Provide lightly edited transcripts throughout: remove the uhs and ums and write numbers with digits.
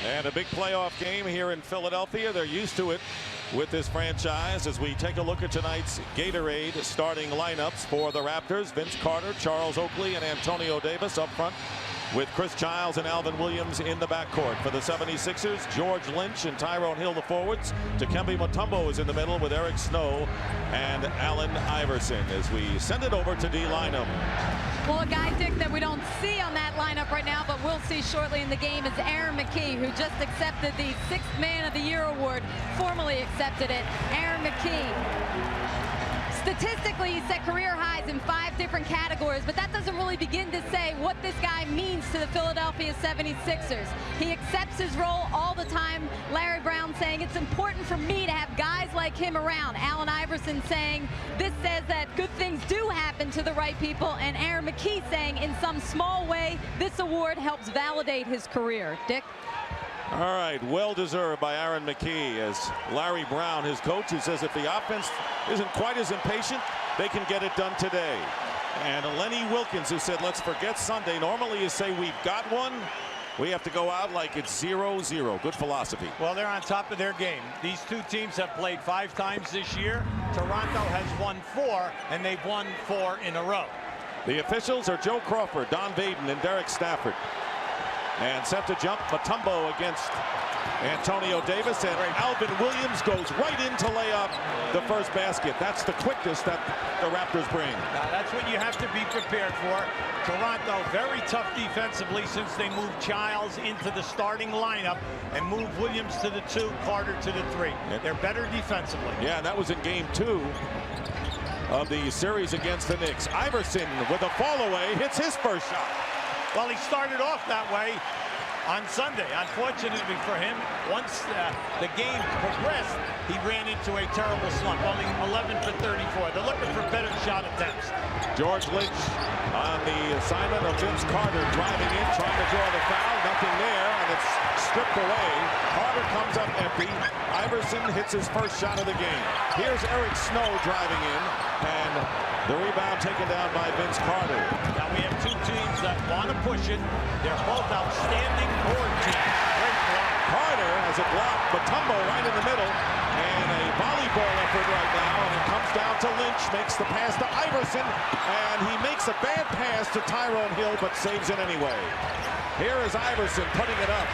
And a big playoff game here in Philadelphia. They're used to it with this franchise. As we take a look at tonight's Gatorade starting lineups for the Raptors: Vince Carter, Charles Oakley, and Antonio Davis up front, with Chris Giles and Alvin Williams in the backcourt. For the 76ers, George Lynch and Tyrone Hill the forwards. Dikembe Mutombo is in the middle with Eric Snow and Allen Iverson. As we send it over to D. Lynam. Well, a guy, Dick, that we don't see on that lineup right now, but we'll see shortly in the game, is Aaron McKie, who just accepted the 6th Man of the Year award, formally accepted it. Aaron McKie, statistically, he set career highs in 5 different categories, but that doesn't really begin to say what this guy means to the Philadelphia 76ers. He accepts his role all the time. Larry Brown saying, it's important for me to have guys like him around. Allen Iverson saying, this says that good things do happen to the right people. And Aaron McKie saying, in some small way, this award helps validate his career. Dick? All right, well deserved by Aaron McKie, as Larry Brown, his coach, who says if the offense isn't quite as impatient, they can get it done today. And Lenny Wilkins, who said, let's forget Sunday. Normally you say we've got one. We have to go out like it's 0-0. Good philosophy. Well, they're on top of their game. These two teams have played 5 times this year. Toronto has won 4, and they've won 4 in a row. The officials are Joe Crawford, Don Vaden, and Derek Stafford. And set to jump, Mutombo against Antonio Davis, and Alvin Williams goes right in to lay up the first basket. That's the quickness that the Raptors bring. Now, that's what you have to be prepared for. Toronto, very tough defensively since they moved Giles into the starting lineup and moved Williams to the 2, Carter to the 3. They're better defensively. Yeah, and that was in game 2 of the series against the Knicks. Iverson with a fall away hits his first shot. Well, he started off that way on Sunday. Unfortunately for him, once the game progressed, he ran into a terrible slump. Only 11 for 34. They're looking for better shot attempts. George Lynch on the assignment of Vince Carter, driving in, trying to draw the foul. Nothing there, and it's stripped away. Carter comes up empty. Iverson hits his first shot of the game. Here's Eric Snow driving in, and the rebound taken down by Vince Carter. Now we have 2 teams that want to push it. They're both outstanding board teams. Great block. Carter has a block, Mutombo right in the middle, and a volleyball effort right now, and it comes down to Lynch, makes the pass to Iverson, and he makes a bad pass to Tyrone Hill, but saves it anyway. Here is Iverson putting it up,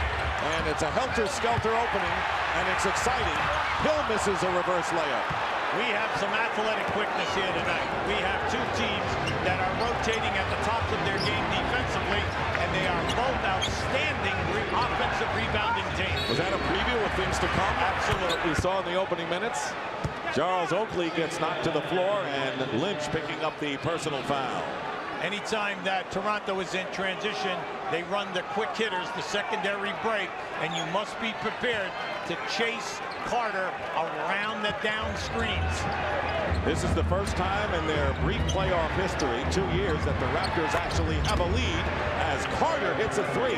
and it's a helter-skelter opening, and it's exciting. Hill misses a reverse layup. We have some athletic quickness here tonight. We have 2 teams that are rotating at the tops of their game defensively, and they are both outstanding offensive rebounding teams. Was that a preview of things to come? Absolutely. We saw in the opening minutes. Charles Oakley gets knocked to the floor, and Lynch picking up the personal foul. Anytime that Toronto is in transition, they run the quick hitters, the secondary break, and you must be prepared to chase Carter around the down screens. This is the first time in their brief playoff history, 2 years, that the Raptors actually have a lead as Carter hits a 3,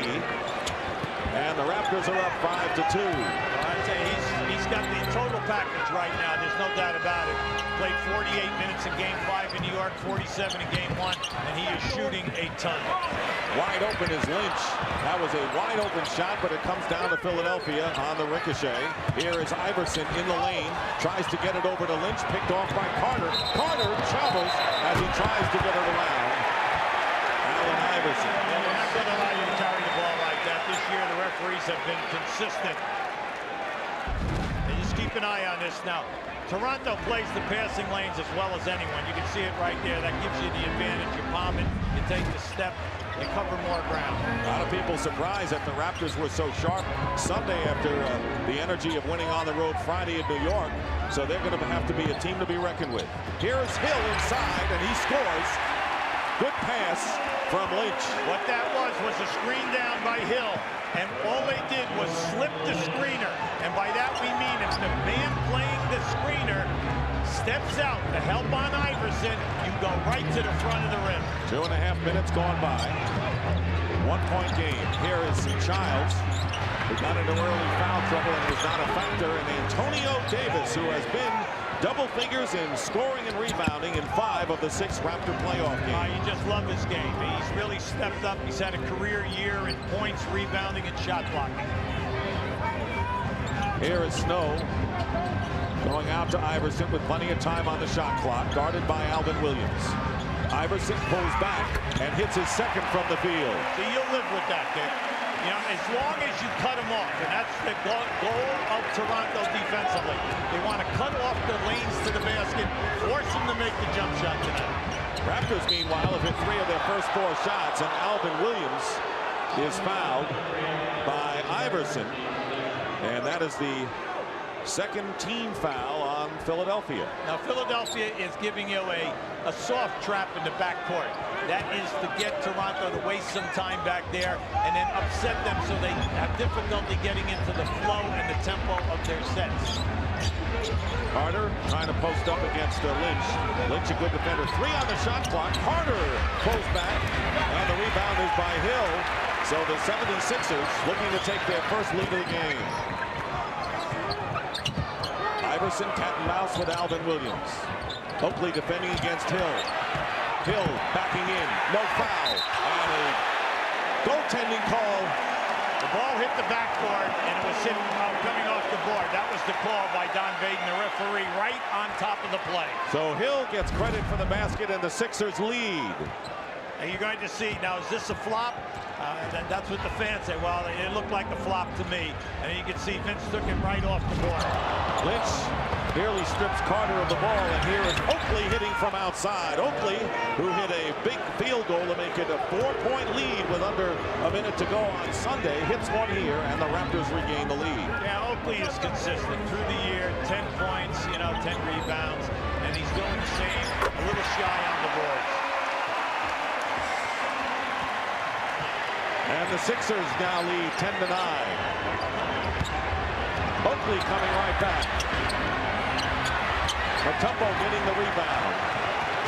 and the Raptors are up 5-2. I'd say he's got the total package right now. There's no doubt about it. Played 48 minutes in Game 5 in New York, 47 in Game 1, and he is shooting a ton. Wide open is Lynch. That was a wide open shot, but it comes down to Philadelphia on the ricochet. Here is Iverson in the lane, tries to get it over to Lynch, picked off by Carter. Carter travels as he tries to get it around Allen Iverson. Yeah, they're not going to allow you to carry the ball like that. This year, the referees have been consistent. And just keep an eye on this now. Toronto plays the passing lanes as well as anyone. You can see it right there. That gives you the advantage. You palm it, you take the step, you cover more ground. A lot of people surprised that the Raptors were so sharp Sunday after the energy of winning on the road Friday in New York. So they're going to have to be a team to be reckoned with. Here is Hill inside, and he scores. Good pass from Lynch. What that was a screen down by Hill, and all they did was slip the screener. And by that we mean if the man playing the screener steps out to help on Iverson, you go right to the front of the rim. 2.5 minutes gone by. 1-point game. Here is Giles, who got into early foul trouble and was not a factor, and Antonio Davis, who has been double figures in scoring and rebounding in 5 of the 6 Raptor playoff games. You just love this game. He's really stepped up. He's had a career year in points, rebounding, and shot blocking. Here is Snow going out to Iverson with plenty of time on the shot clock, guarded by Alvin Williams. Iverson pulls back and hits his second from the field. So you'll live with that, Dick. You know, as long as you cut him off, and that's the goal of Toronto defensively. They want to cut off the lanes to the basket, force them to make the jump shot tonight. Raptors, meanwhile, have hit 3 of their first 4 shots, and Alvin Williams is fouled by Iverson. And that is the second team foul on Philadelphia. Now, Philadelphia is giving you a soft trap in the backcourt. That is to get Toronto to waste some time back there and then upset them so they have difficulty getting into the flow and the tempo of their sets. Carter trying to post up against Lynch. Lynch, a good defender. 3 on the shot clock. Carter pulls back, and the rebound is by Hill. So the 76ers looking to take their first lead of the game. Iverson cat and mouse with Alvin Williams. Oakley defending against Hill. Hill backing in, no foul, and a goaltending call. The ball hit the backboard, and it was coming off the board. That was the call by Don Vaden, the referee, right on top of the play. So Hill gets credit for the basket, and the Sixers lead. And you're going to see, now is this a flop? That's what the fans say. Well, it looked like a flop to me. And you can see Vince took it right off the board. Lynch nearly strips Carter of the ball, and here is Oakley hitting from outside. Oakley, who hit a big field goal to make it a 4-point lead with under a minute to go on Sunday, hits one here, and the Raptors regain the lead. Yeah, Oakley is consistent through the year. 10 points, 10 rebounds, and he's doing the same, a little shy on the boards. And the Sixers now lead 10-9. Oakley coming right back. Mutombo getting the rebound.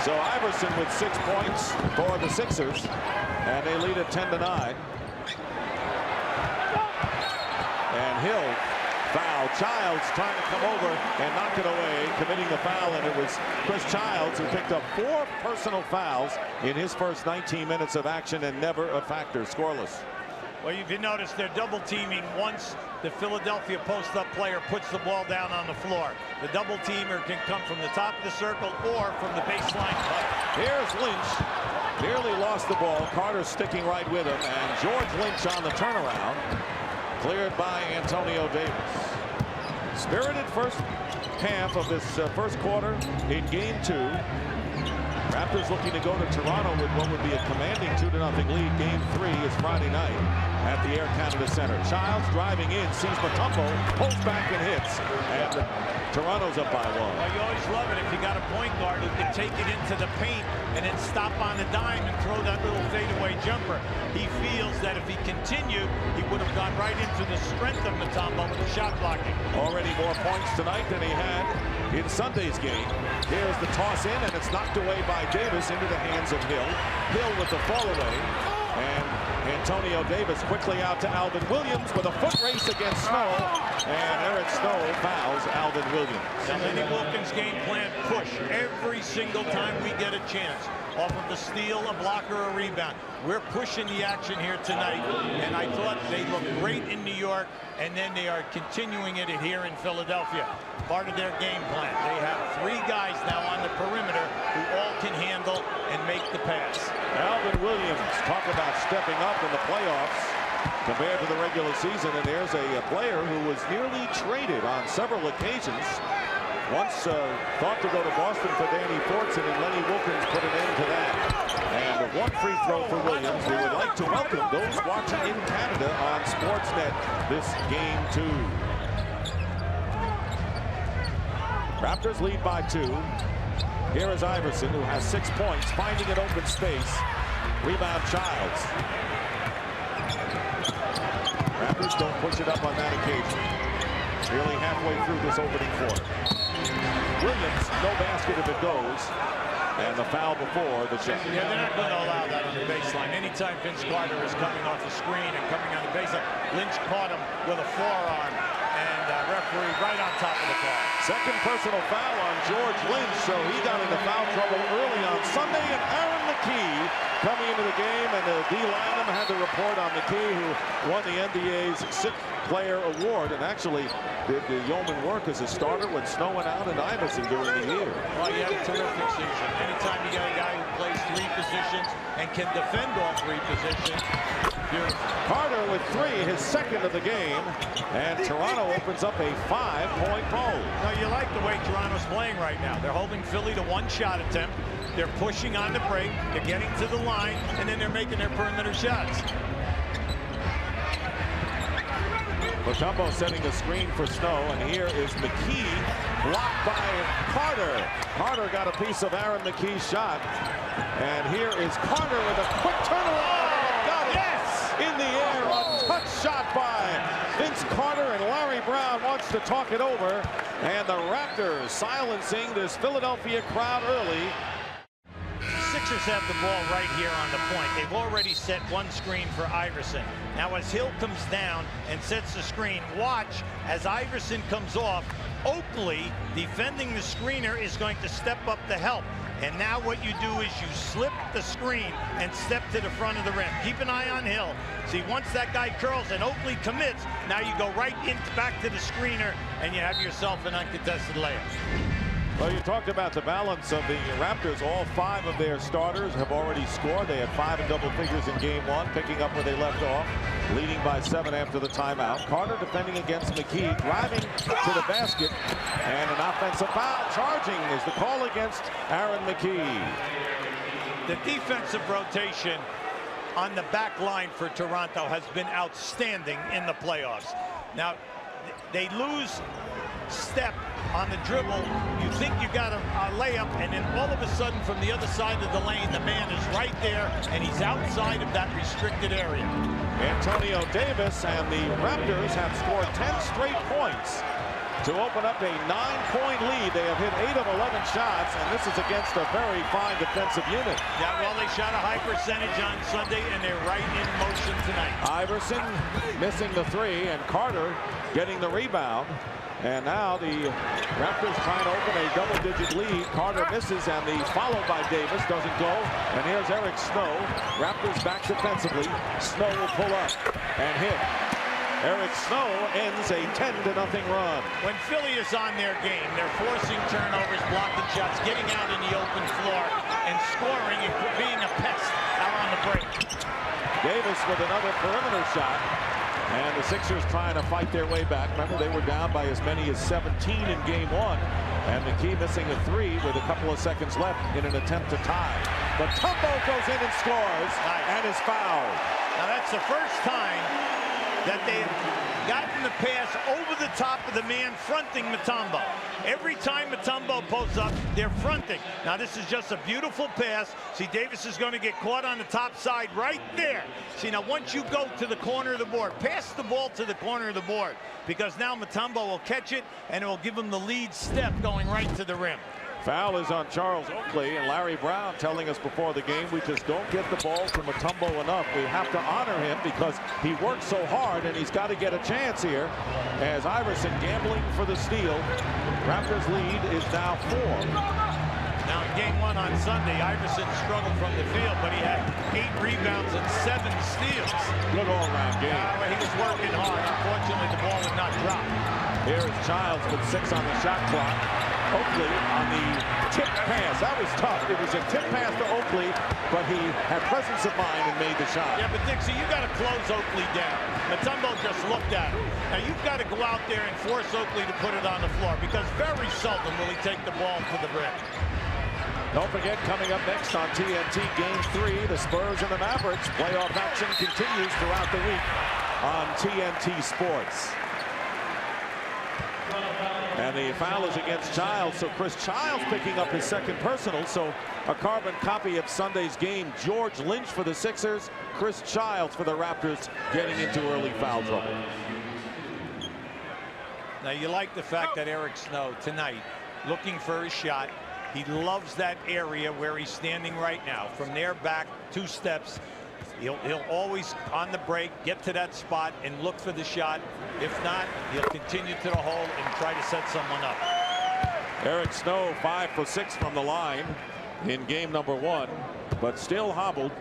So Iverson with 6 points for the Sixers, and they lead at 10-9. And Hill foul. Childs trying to come over and knock it away, committing the foul, and it was Chris Childs who picked up 4 personal fouls in his first 19 minutes of action, and never a factor, scoreless. Well, if you notice, they're double teaming once the Philadelphia post-up player puts the ball down on the floor. The double teamer can come from the top of the circle or from the baseline cut. Here's Lynch. Nearly lost the ball. Carter sticking right with him, and George Lynch on the turnaround. Cleared by Antonio Davis. Spirited first half of this first quarter in game 2. Raptors looking to go to Toronto with what would be a commanding 2-0 lead. Game 3 is Friday night at the Air Canada Center. Childs driving in, sees Mutombo, pulls back and hits, and Toronto's up by 1. Well, you always love it if you got a point guard who can take it into the paint and then stop on the dime and throw that little fadeaway jumper. He feels that if he continued, he would have gone right into the strength of Mutombo with the shot blocking. Already more points tonight than he had in Sunday's game. Here's the toss in, and it's knocked away by Davis into the hands of Hill. Hill with the fall away, and Antonio Davis quickly out to Alvin Williams with a foot race against Snow, and Eric Snow fouls Alvin Williams. Now, Lenny Wilkins' game plan: push every single time we get a chance. Off of the steal, a block, or a rebound. We're pushing the action here tonight, and I thought they looked great in New York, and then they are continuing it here in Philadelphia. Part of their game plan. They have 3 guys now on the perimeter who all can handle and make the pass. Alvin Williams, talk about stepping up in the playoffs compared to the regular season, and there's a player who was nearly traded on several occasions. Once thought to go to Boston for Danny Fortson, and Lenny Wilkins put an end to that. And 1 free throw for Williams. We would like to welcome those watching in Canada on Sportsnet this game 2. Raptors lead by 2. Here is Iverson, who has 6 points, finding an open space. Rebound Childs. Raptors don't push it up on that occasion. Nearly halfway through this opening quarter. Williams, no basket if it goes. And the foul before the shot. Yeah, they're not going to allow that on the baseline. Anytime Vince Carter is coming off the screen and coming on the baseline, Lynch caught him with a forearm, and referee right on top of the call. Second personal foul on George Lynch, so he got into foul trouble early on Sunday, and Aaron McKee coming into the game, and the D lineman had to report on McKee, who won the NBA's Sixth Player Award, and actually did the yeoman work as a starter when Snow went out and Iverson during the year. Well, he had a terrific season. Anytime you got a guy who plays 3 positions and can defend all 3 positions, beautiful. Carter with 3, his second of the game, and Toronto opens up a 5-point hold. Now, you like the way Toronto's playing right now. They're holding Philly to 1 shot attempt. They're pushing on the break. They're getting to the line, and then they're making their perimeter shots. Mutombo setting a screen for Snow, and here is McKee, blocked by Carter. Carter got a piece of Aaron McKee's shot, and here is Carter with a quick turnaround. Got it. Yes! In the air, a touch shot by Vince Carter, and Larry Brown wants to talk it over, and the Raptors silencing this Philadelphia crowd early. Sixers have the ball right here on the point. They've already set 1 screen for Iverson. Now as Hill comes down and sets the screen, watch as Iverson comes off. Oakley, defending the screener, is going to step up to help. And now what you do is you slip the screen and step to the front of the rim. Keep an eye on Hill. See, once that guy curls and Oakley commits, now you go right in back to the screener and you have yourself an uncontested layup. Well, you talked about the balance of the Raptors. All 5 of their starters have already scored. They had 5 in double figures in game 1, picking up where they left off, leading by 7 after the timeout. Carter defending against McKee, driving to the basket, and an offensive foul. Charging is the call against Aaron McKee. The defensive rotation on the back line for Toronto has been outstanding in the playoffs. Now, they lose step on the dribble. You think you got a layup, and then all of a sudden from the other side of the lane, the man is right there, and he's outside of that restricted area. Antonio Davis and the Raptors have scored 10 straight points to open up a 9-point lead. They have hit 8 of 11 shots, and this is against a very fine defensive unit. Yeah, well, they shot a high percentage on Sunday, and they're right in motion tonight. Iverson missing the 3, and Carter getting the rebound. And now the Raptors trying to open a double-digit lead. Carter misses, and the followed by Davis doesn't go. And here's Eric Snow. Raptors back defensively. Snow will pull up and hit. Eric Snow ends a 10-0 run. When Philly is on their game, they're forcing turnovers, blocking shots, getting out in the open floor, and scoring and being a pest out on the break. Davis with another perimeter shot. And the Sixers trying to fight their way back. Remember, they were down by as many as 17 in game 1. And McKee missing a 3 with a couple of seconds left in an attempt to tie. But Mutombo goes in and scores, and is fouled. Now that's the first time that they've gotten the pass over the top of the man fronting Mutombo. Every time Mutombo pulls up, they're fronting. Now this is just a beautiful pass. See, Davis is going to get caught on the top side right there. See, now once you go to the corner of the board, pass the ball to the corner of the board, because now Mutombo will catch it, and it will give him the lead step going right to the rim. Foul is on Charles Oakley, and Larry Brown telling us before the game, we just don't get the ball to Mutombo enough. We have to honor him because he works so hard, and he's got to get a chance here. As Iverson gambling for the steal. Raptors lead is now 4. Now in game 1 on Sunday, Iverson struggled from the field, but he had 8 rebounds and 7 steals. Good all-around game. He was working hard. Unfortunately, the ball would not drop. Here is Childs with 6 on the shot clock. Oakley on the tip pass. That was tough. It was a tip pass to Oakley, but he had presence of mind and made the shot. Yeah, but Dixie, you got to close Oakley down. Mutombo just looked at him. Now you've got to go out there and force Oakley to put it on the floor, because very seldom will he take the ball to the rim. Don't forget, coming up next on TNT Game 3, the Spurs and the Mavericks. Playoff action continues throughout the week on TNT Sports. And the foul is against Childs, so Chris Childs picking up his 2nd personal. So a carbon copy of Sunday's game. George Lynch for the Sixers, Chris Childs for the Raptors, getting into early foul trouble. Now you like the fact that Eric Snow tonight looking for his shot. He loves that area where he's standing right now. From there back 2 steps. He'll always, on the break, get to that spot and look for the shot. If not, he'll continue to the hole and try to set someone up. Eric Snow 5 for 6 from the line in game number 1. but still hobbled.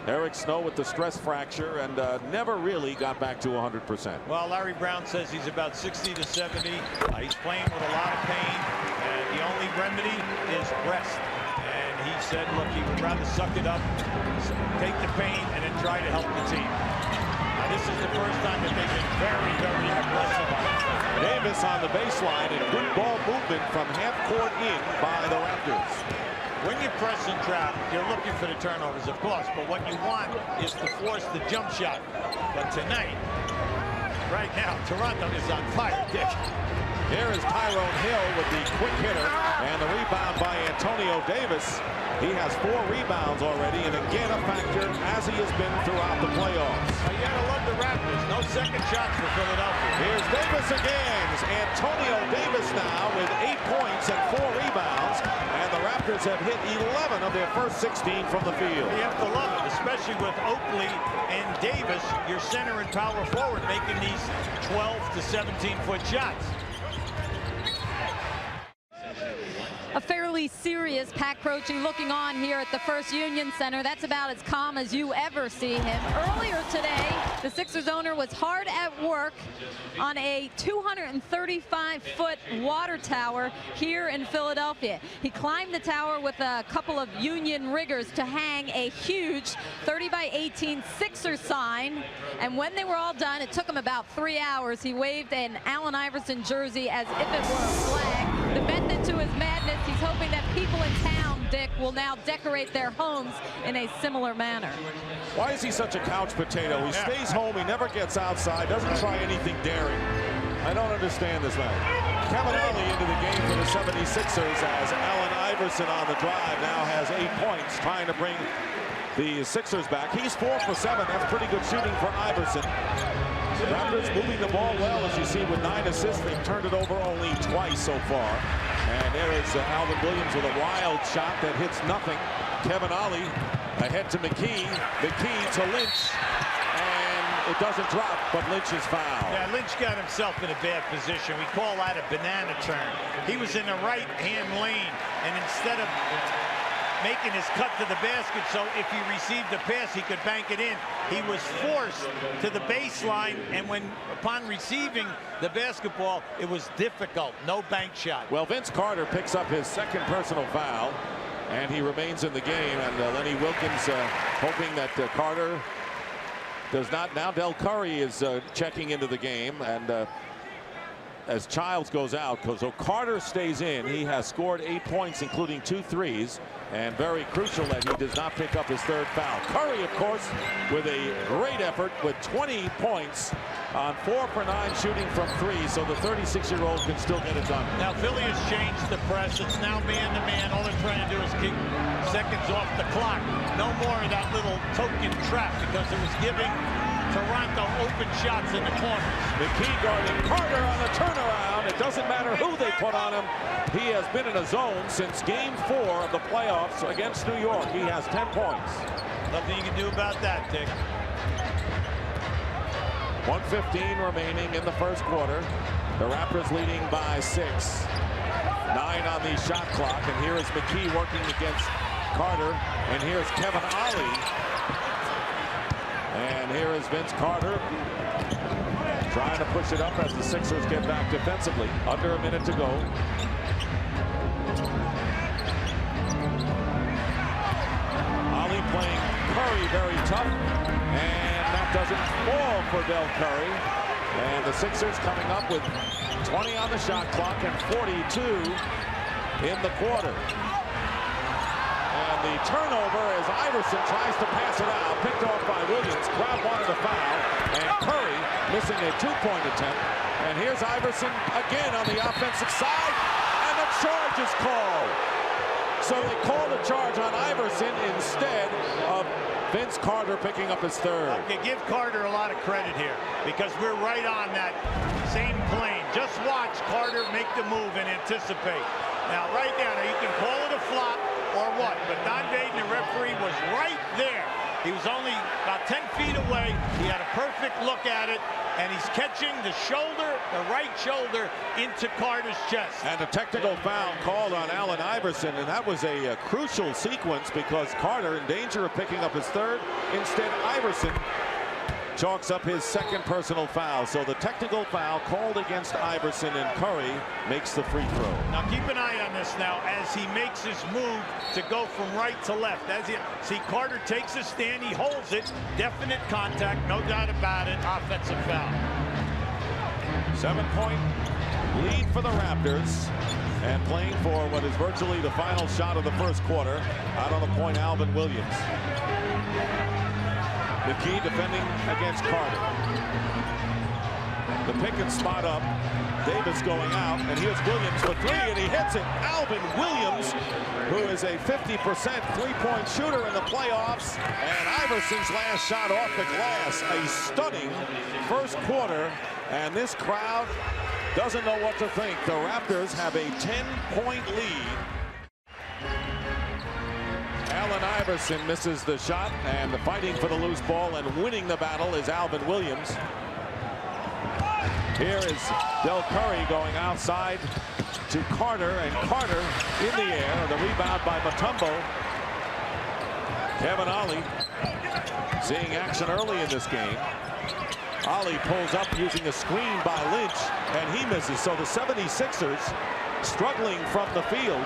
Eric Snow with the stress fracture and never really got back to 100%. Well, Larry Brown says he's about 60 to 70. He's playing with a lot of pain, and the only remedy is rest. And he said, look, he would rather suck it up, take the pain, and then try to help the team. Now, this is the first time that they've been very, very aggressive on it. Davis on the baseline and good ball movement from half court in by the Raptors. When you press and trap, you're looking for the turnovers, of course, but what you want is to force the jump shot. But tonight, right now, Toronto is on fire, Dick. Here is Tyrone Hill with the quick hitter and the rebound by Antonio Davis. He has 4 rebounds already, and again a factor as he has been throughout the playoffs. You gotta love the Raptors. No second shots for Philadelphia. Here's Davis again. Antonio Davis now with 8 points and 4 rebounds, and the Raptors have hit 11 of their first 16 from the field. You have to love it, especially with Oakley and Davis, your center and power forward, making these 12 to 17-foot shots. A fairly serious Pat Croce looking on here at the First Union Center. That's about as calm as you ever see him. Earlier today, the Sixers owner was hard at work on a 235-foot water tower here in Philadelphia. He climbed the tower with a couple of Union riggers to hang a huge 30-by-18 Sixers sign. And when they were all done, it took him about 3 hours. He waved an Allen Iverson jersey as if it were a flag. The method to his madness, he's hoping that people in town, Dick, will now decorate their homes in a similar manner. Why is he such a couch potato? He stays home, he never gets outside, doesn't try anything daring. I don't understand this man. Kevin Ollie into the game for the 76ers as Allen Iverson on the drive now has 8 points, trying to bring the Sixers back. He's 4 for 7. That's pretty good shooting for Iverson. The Raptors moving the ball well, as you see, with 9 assists. They've turned it over only twice so far. And there is Alvin Williams with a wild shot that hits nothing. Kevin Ollie ahead to McKee. McKee to Lynch. And it doesn't drop, but Lynch is fouled. Yeah, Lynch got himself in a bad position. We call that a banana turn. He was in the right-hand lane, and instead of making his cut to the basket, so if he received the pass, he could bank it in. He was forced to the baseline, and upon receiving the basketball, it was difficult. No bank shot. Well, Vince Carter picks up his second personal foul, and he remains in the game. And Lenny Wilkins hoping that Carter does not. Now Del Curry is checking into the game, and as Childs goes out, so Carter stays in. He has scored 8 points, including 2 threes, and very crucial that he does not pick up his 3rd foul. Curry, of course, with a great effort with 20 points on 4 for 9 shooting from 3, so the 36-year-old can still get it done. Now Philly has changed the press. It's now man-to-man. All they're trying to do is keep seconds off the clock. No more of that little token trap, because it was giving Toronto open shots in the corners. McKee guarding Carter on the turnaround. It doesn't matter who they put on him. He has been in a zone since game 4 of the playoffs against New York. He has 10 points. Nothing you can do about that, Dick. 1:15 remaining in the first quarter. The Raptors leading by 6. 9 on the shot clock. And here is McKee working against Carter. And here's Kevin Ollie. And here is Vince Carter trying to push it up as the Sixers get back defensively. Under a minute to go. Ollie playing Curry very tough. And that doesn't fall for Del Curry. And the Sixers coming up with 20 on the shot clock and 42 in the quarter. And the turnover as Iverson tries to pass it out, picked off by Williams. Crowd wanted a foul, and Curry missing a 2-point attempt. And here's Iverson again on the offensive side, and the charge is called. So they called a charge on Iverson instead of Vince Carter picking up his 3rd. I give Carter a lot of credit here, because we're right on that same plane. Just watch Carter make the move and anticipate. Now, right now, you can call it a flop or what, but Don Baden, the referee, was right there. He was only about 10 feet away. He had a perfect look at it, and he's catching the shoulder, the right shoulder, into Carter's chest. And a technical foul called on Allen Iverson, and that was a crucial sequence because Carter in danger of picking up his third. Instead, Iverson chalks up his second personal foul. So the technical foul called against Iverson, and Curry makes the free throw. Now keep an eye on this now as he makes his move to go from right to left. As you see, Carter takes a stand, he holds it, definite contact, no doubt about it, offensive foul. 7-point lead for the Raptors, and playing for what is virtually the final shot of the first quarter. Out on the point, Alvin Williams. McKee defending against Carter. The pick and spot up. Davis going out, and here's Williams for three, and he hits it. Alvin Williams, who is a 50% three-point shooter in the playoffs, and Iverson's last shot off the glass. A stunning first quarter, and this crowd doesn't know what to think. The Raptors have a 10-point lead. Allen Iverson misses the shot, and the fighting for the loose ball and winning the battle is Alvin Williams. Here is Del Curry going outside to Carter, and Carter in the air. The rebound by Mutombo. Kevin Ollie seeing action early in this game. Ollie pulls up using a screen by Lynch, and he misses. So the 76ers struggling from the field.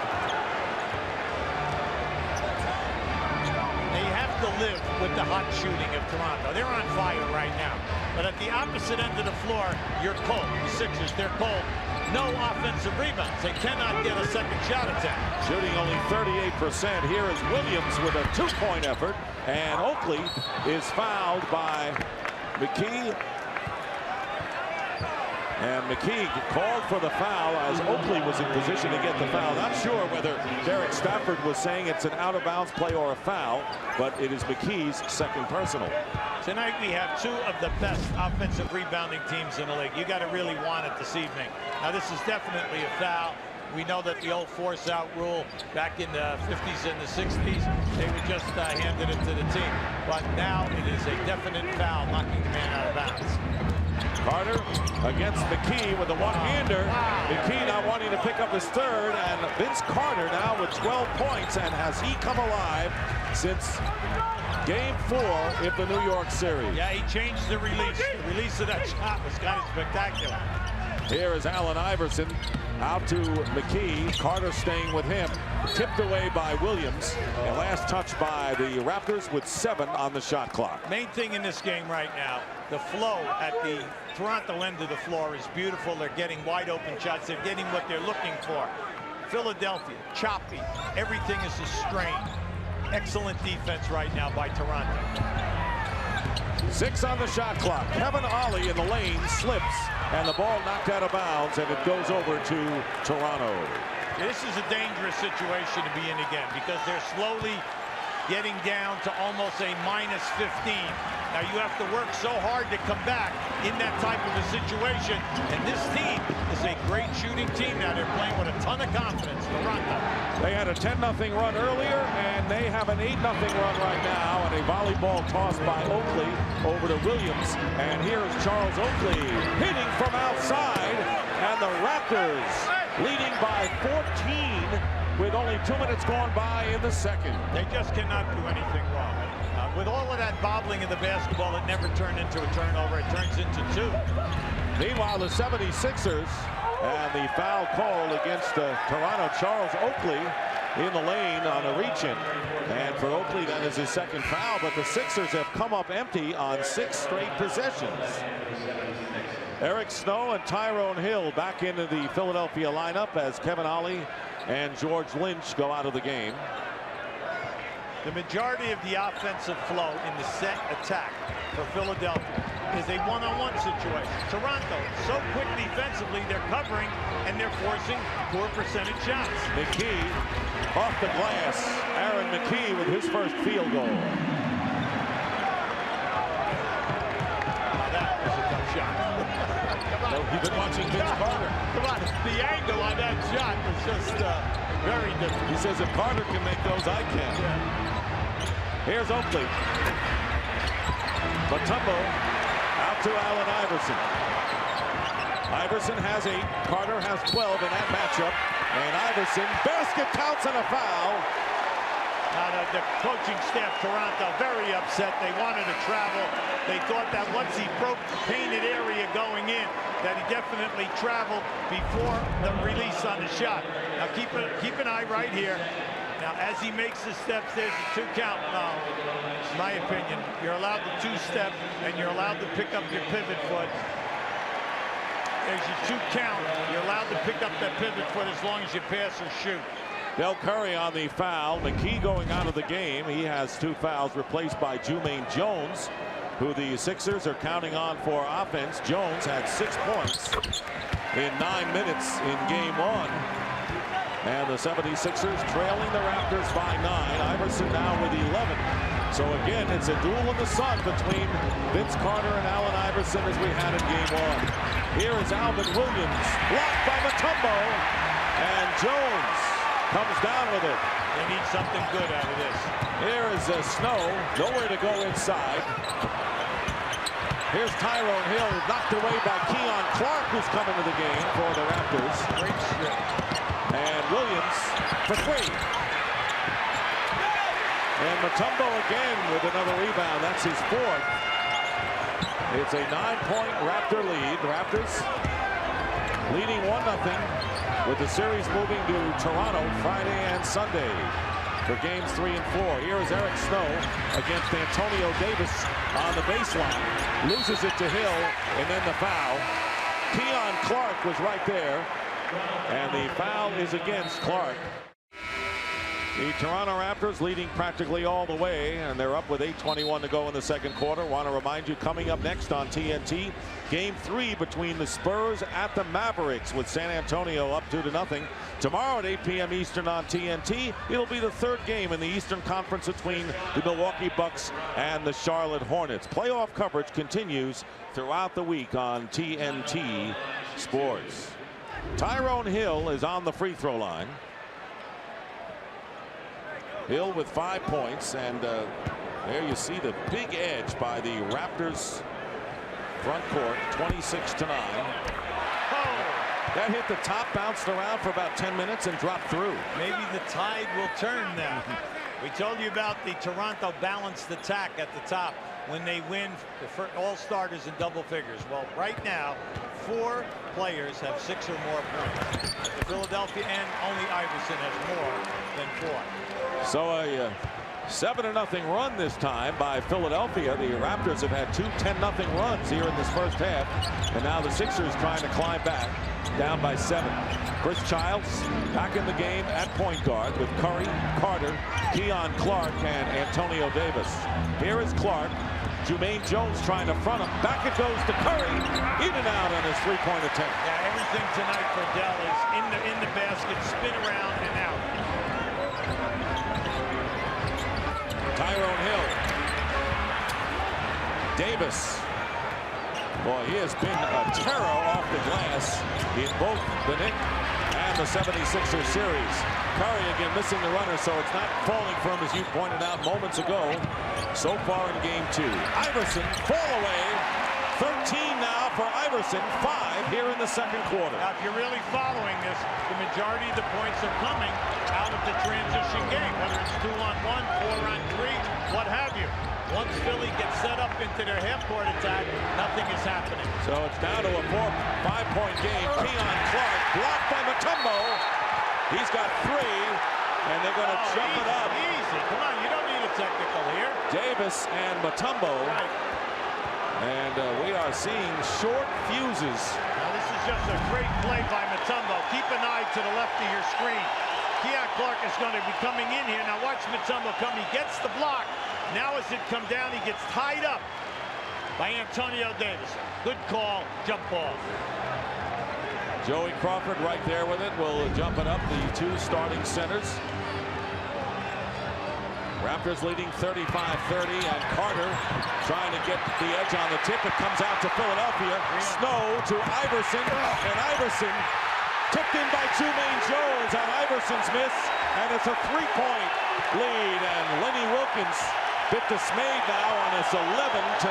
To live with the hot shooting of Toronto. They're on fire right now. But at the opposite end of the floor, you're cold. The Sixers, they're cold. No offensive rebounds. They cannot get a second shot attempt. Shooting only 38%. Here is Williams with a two-point effort. And Oakley is fouled by McKee. And McKee called for the foul as Oakley was in position to get the foul. Not sure whether Derek Stafford was saying it's an out-of-bounds play or a foul, but it is McKee's second personal. Tonight we have two of the best offensive rebounding teams in the league. You got to really want it this evening. Now this is definitely a foul. We know that the old force-out rule back in the 50s and the 60s, they would just handed it to the team. But now it is a definite foul, knocking the man out of bounds. Carter against McKee with a one-hander. McKee now wanting to pick up his third, and Vince Carter now with 12 points, and has he come alive since Game 4 in the New York series. Yeah, he changed the release. The release of that shot was kind of spectacular. Here is Allen Iverson out to McKee. Carter staying with him. Tipped away by Williams. And last touch by the Raptors with 7 on the shot clock. Main thing in this game right now, the flow at the Toronto end of the floor is beautiful. They're getting wide open shots. They're getting what they're looking for. Philadelphia, choppy. Everything is a strain. Excellent defense right now by Toronto. 6 on the shot clock. Kevin Ollie in the lane slips, and the ball knocked out of bounds, and it goes over to Toronto. This is a dangerous situation to be in again, because they're slowly getting down to almost a minus 15. Now you have to work so hard to come back in that type of a situation, and this team is a great shooting team now. They're playing with a ton of confidence. Toronto. They had a 10-0 run earlier, and they have an 8-0 run right now, and a volleyball toss by Oakley over to Williams. And here is Charles Oakley hitting from outside, and the Raptors leading by 14 with only 2 minutes gone by in the second. They just cannot do anything wrong. With all of that bobbling of the basketball, it never turned into a turnover. It turns into 2. Meanwhile, the 76ers and the foul call against Toronto. Charles Oakley in the lane on a reach-in. And for Oakley, that is his second foul, but the Sixers have come up empty on 6 straight possessions. Eric Snow and Tyrone Hill back into the Philadelphia lineup as Kevin Ollie and George Lynch go out of the game. The majority of the offensive flow in the set attack for Philadelphia is a one-on-one situation. Toronto, so quick defensively, they're covering and they're forcing poor percentage shots. McKee off the glass. Aaron McKee with his first field goal. That was a tough shot. You've been watching Vince Carter. Come on, the angle on that shot was just very different. He says if Carter can make those, I can. Yeah. Here's Oakley. Mutombo out back to Allen Iverson. Iverson has 8. Carter has 12 in that matchup. And Iverson, basket counts and a foul. Now the coaching staff, Toronto, very upset. They wanted to travel. They thought that once he broke the painted area going in, that he definitely traveled before the release on the shot. Now keep an eye right here. Now as he makes the steps, there's a 2 count. No, in my opinion, you're allowed the 2-step and you're allowed to pick up your pivot foot. There's your 2 count. You're allowed to pick up that pivot foot as long as you pass or shoot. Del Curry on the foul. McKee going out of the game. He has 2 fouls, replaced by Jumaine Jones, who the Sixers are counting on for offense. Jones had 6 points in 9 minutes in game 1. And the 76ers trailing the Raptors by 9. Iverson now with 11. So again, it's a duel in the sun between Vince Carter and Allen Iverson as we had in game 1. Here is Alvin Williams, blocked by Mutombo, and Jones comes down with it. They need something good out of this. Here is Snow, nowhere to go inside. Here's Tyrone Hill, knocked away by Keon Clark, who's coming to the game for the Raptors. Great strip. And Williams for 3. And Mutombo again with another rebound. That's his 4th. It's a 9-point Raptor lead. Raptors leading 1-0 with the series moving to Toronto Friday and Sunday for games 3 and 4. Here is Eric Snow against Antonio Davis on the baseline. Loses it to Hill, and then the foul. Keon Clark was right there, and the foul is against Clark. The Toronto Raptors leading practically all the way, and they're up with 8:21 to go in the second quarter. Want to remind you, coming up next on TNT, Game 3 between the Spurs at the Mavericks, with San Antonio up 2-0. Tomorrow at 8 p.m. Eastern on TNT, it'll be the 3rd game in the Eastern Conference between the Milwaukee Bucks and the Charlotte Hornets. Playoff coverage continues throughout the week on TNT Sports. Tyrone Hill is on the free throw line. Hill with 5 points, and there you see the big edge by the Raptors front court, 26-9. That hit the top, bounced around for about 10 minutes and dropped through. Maybe the tide will turn now. We told you about the Toronto balanced attack at the top when they win all starters in double figures. Well, right now, 4 players have 6 or more points. The Philadelphia, and only Iverson has more than 4. So a 7-0 run this time by Philadelphia. The Raptors have had 2 10-0 runs here in this first half, and now the Sixers trying to climb back, down by 7. Chris Childs back in the game at point guard with Curry, Carter, Keon Clark, and Antonio Davis. Here is Clark. Jumaine Jones trying to front him. Back it goes to Curry. In and out on his 3-point attempt. Yeah, everything tonight for Dell is in the basket, spin around and out. Tyrone Hill. Davis. Boy, he has been a terror off the glass in both the Knicks and the 76ers series. Curry again missing the runner, so it's not falling for him, as you pointed out moments ago. So far in game 2. Iverson, fall away. 13 now for Iverson, 5 here in the second quarter. Now, if you're really following this, the majority of the points are coming out of the transition game, whether it's 2-on-1, 4-on-3, what have you. Once Philly gets set up into their half-court attack, nothing is happening. So it's down to a 5-point game. Keon Clark blocked by Mutombo. He's got 3, and they're going to jump it up. Easy, come on, you don't need a technical here. Davis and Mutombo. Right. And we are seeing short fuses. Now this is just a great play by Mutombo. Keep an eye to the left of your screen. Keon Clark is going to be coming in here. Now watch Mutombo come. He gets the block. Now as it comes down, he gets tied up by Antonio Davis. Good call, jump ball. Joey Crawford right there with it. Will jump it up, the 2 starting centers. Raptors leading 35-30, and Carter trying to get the edge on the tip. It comes out to Philadelphia. Snow to Iverson, and Iverson tipped in by Jumaine Jones on Iverson's miss, and it's a 3-point lead, and Lenny Wilkins bit dismayed now on this 11-0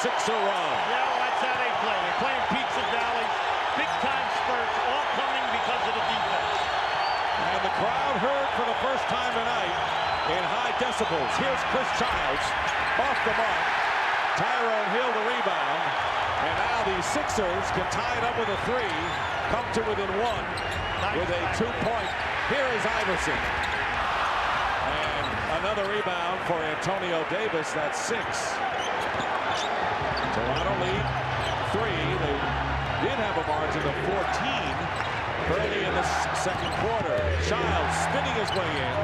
Sixer run. Yeah, well, that's how they play. They're playing peaks and valleys, big-time spurts, all coming because of the defense. And the crowd heard for the first time tonight in high decibels. Here's Chris Childs off the mark. Tyrone Hill the rebound. And now the Sixers can tie it up with a 3, come to within 1 with a 2-point. Here is Iverson. And another rebound for Antonio Davis. That's 6. Toronto lead 3. They did have a margin of 14 early in the second quarter. Childs spinning his way in,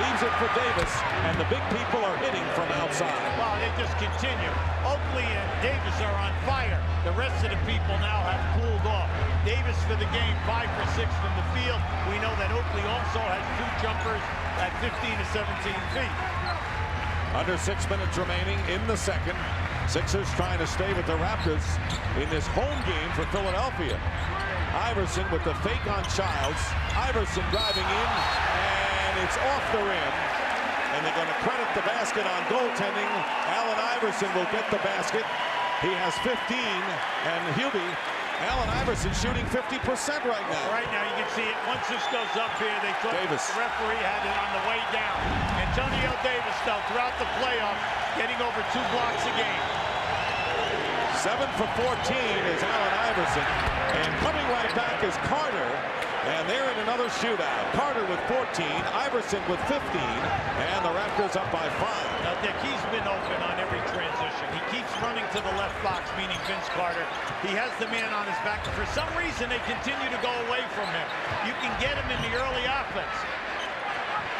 leaves it for Davis, and the big people are hitting from outside. Well, they just continue. Oakley and Davis are on fire. The rest of the people now have cooled off. Davis for the game, 5 for 6 from the field. We know that Oakley also has 2 jumpers at 15 to 17 feet. Under 6 minutes remaining in the second. Sixers trying to stay with the Raptors in this home game for Philadelphia. Iverson with the fake on Childs. Iverson driving in, and it's off the rim. And they're going to credit the basket on goaltending. Allen Iverson will get the basket. He has 15, and Hubie, Allen Iverson shooting 50% right now. Right now, you can see it. Once this goes up here, they thought the referee had it on the way down. Antonio Davis, though, throughout the playoffs, getting over 2 blocks a game. 7 for 14 is Allen Iverson. And coming right back is Carter. And they're in another shootout. Carter with 14, Iverson with 15, and the Raptors up by 5. Now, Dick, he's been open on every transition. He keeps running to the left box, meaning Vince Carter. He has the man on his back. For some reason, they continue to go away from him. You can get him in the early offense.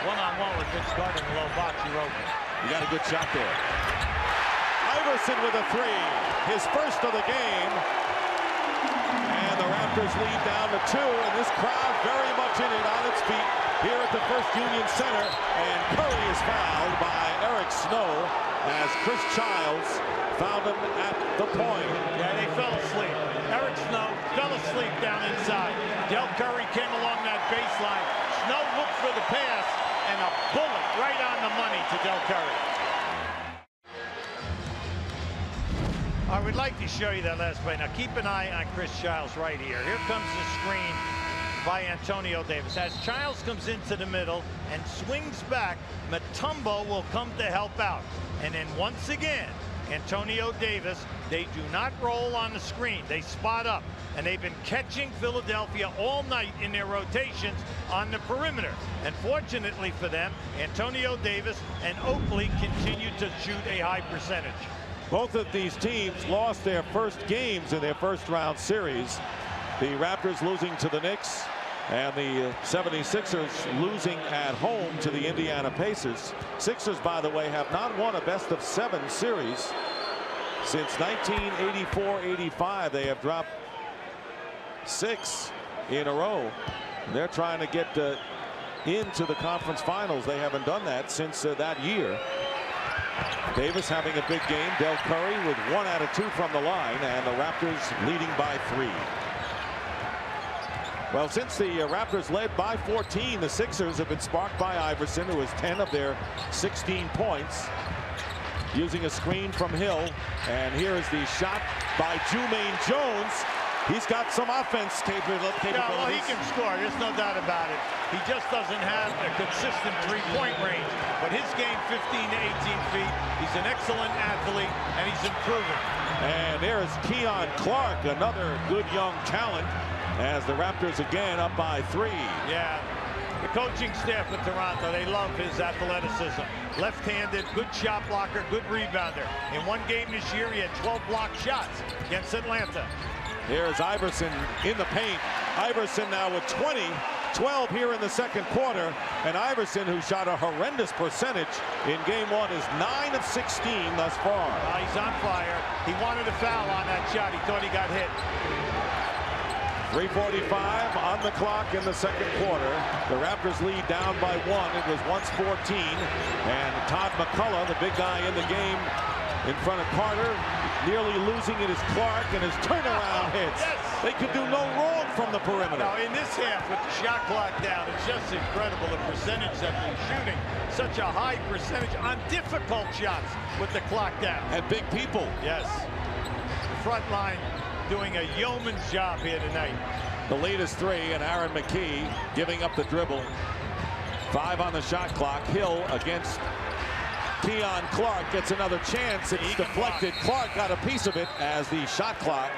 One-on-one with Vince Carter in the low box. You're open. You got a good shot there. Iverson with a 3, his first of the game. And the Raptors lead down to 2, and this crowd very much in it on its feet here at the First Union Center. And Curry is fouled by Eric Snow as Chris Childs found him at the point. Yeah, they fell asleep. Eric Snow fell asleep down inside. Del Curry came along that baseline. Snow looked for the pass, and a bullet right on the money to Del Curry. I would like to show you that last play. Now keep an eye on Chris Childs right here. Here comes the screen by Antonio Davis. As Childs comes into the middle and swings back, Mutombo will come to help out. And then once again, Antonio Davis, they do not roll on the screen. They spot up. And they've been catching Philadelphia all night in their rotations on the perimeter. And fortunately for them, Antonio Davis and Oakley continue to shoot a high percentage. Both of these teams lost their first games in their first-round series. The Raptors losing to the Knicks, and the 76ers losing at home to the Indiana Pacers. Sixers, by the way, have not won a best-of-7 series since 1984-85. They have dropped 6 in a row. They're trying to get into the conference finals. They haven't done that since that year. Davis having a big game. Del Curry with 1 out of 2 from the line, and the Raptors leading by 3. Well, since the Raptors led by 14, the Sixers have been sparked by Iverson, who has 10 of their 16 points, using a screen from Hill. And here is the shot by Jumaine Jones. He's got some offense capabilities. Yeah, well, he can score. There's no doubt about it. He just doesn't have a consistent 3-point range. But his game, 15 to 18 feet. He's an excellent athlete, and he's improving. And there is Keon Clark, another good young talent, as the Raptors again up by 3. Yeah. The coaching staff at Toronto, they love his athleticism. Left-handed, good shot blocker, good rebounder. In one game this year, he had 12 blocked shots against Atlanta. Here's Iverson in the paint. Iverson now with 20, 12 here in the second quarter. And Iverson, who shot a horrendous percentage in game 1, is 9 of 16 thus far. He's on fire. He wanted a foul on that shot. He thought he got hit. 3:45 on the clock in the second quarter. The Raptors lead down by 1. It was once 14. And Todd McCullough, the big guy in the game, in front of Carter, nearly losing it is Clark, and his turnaround hits. Yes. They could do no wrong from the perimeter. Now, in this half, with the shot clock down, it's just incredible the percentage that they're shooting. such a high percentage on difficult shots with the clock down. And big people. Yes. The front line doing a yeoman's job here tonight. The lead is 3, and Aaron McKee giving up the dribble. 5 on the shot clock. Hill against Keon Clark gets another chance. It's deflected. Clark got a piece of it as the shot clock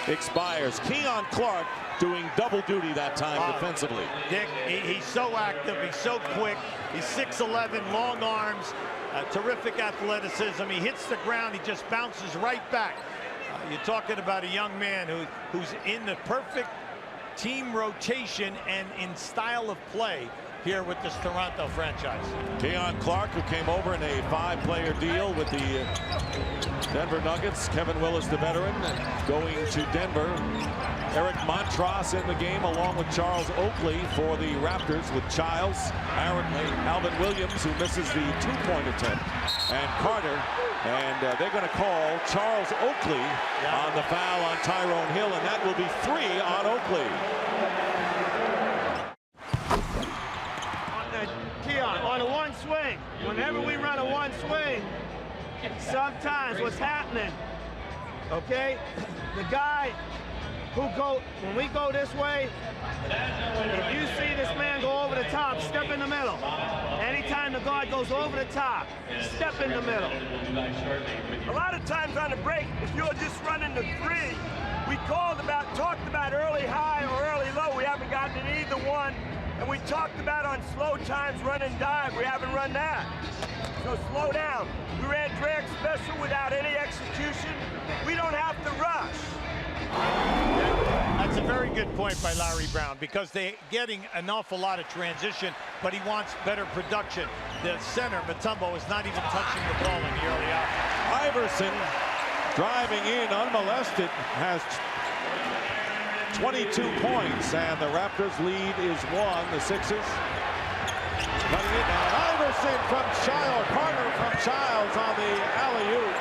expires. Keon Clark doing double duty that time defensively. Dick, he's so active. He's so quick. He's 6'11", long arms, terrific athleticism. He hits the ground. He just bounces right back. You're talking about a young man who's in the perfect team rotation and in style of play here with this Toronto franchise. Keon Clark, who came over in a 5-player deal with the Denver Nuggets. Kevin Willis, the veteran, going to Denver. Eric Montross in the game along with Charles Oakley for the Raptors, with Childs, apparently Alvin Williams, who misses the 2-point attempt, and Carter. And they're going to call Charles Oakley on the foul on Tyrone Hill, and that will be 3 on Oakley. On a one swing, whenever we run a one swing, sometimes what's happening, okay, the guy when we go this way, if you see this man go over the top, step in the middle. Anytime the guard goes over the top, step in the middle. A lot of times on the break, if you're just running the 3, we talked about early high or early low. We haven't gotten to either one. And we talked about on slow times run and dive. We haven't run that. So slow down. We ran drag special without any execution. We don't have to rush. That's a very good point by Larry Brown, because they're getting an awful lot of transition, but he wants better production. The center, Mutombo, is not even touching the ball in the early hours. Iverson driving in unmolested has 22 points, and the Raptors lead is 1. The Sixers cutting it down. Iverson from Childs, Carter from Childs on the alley-oop.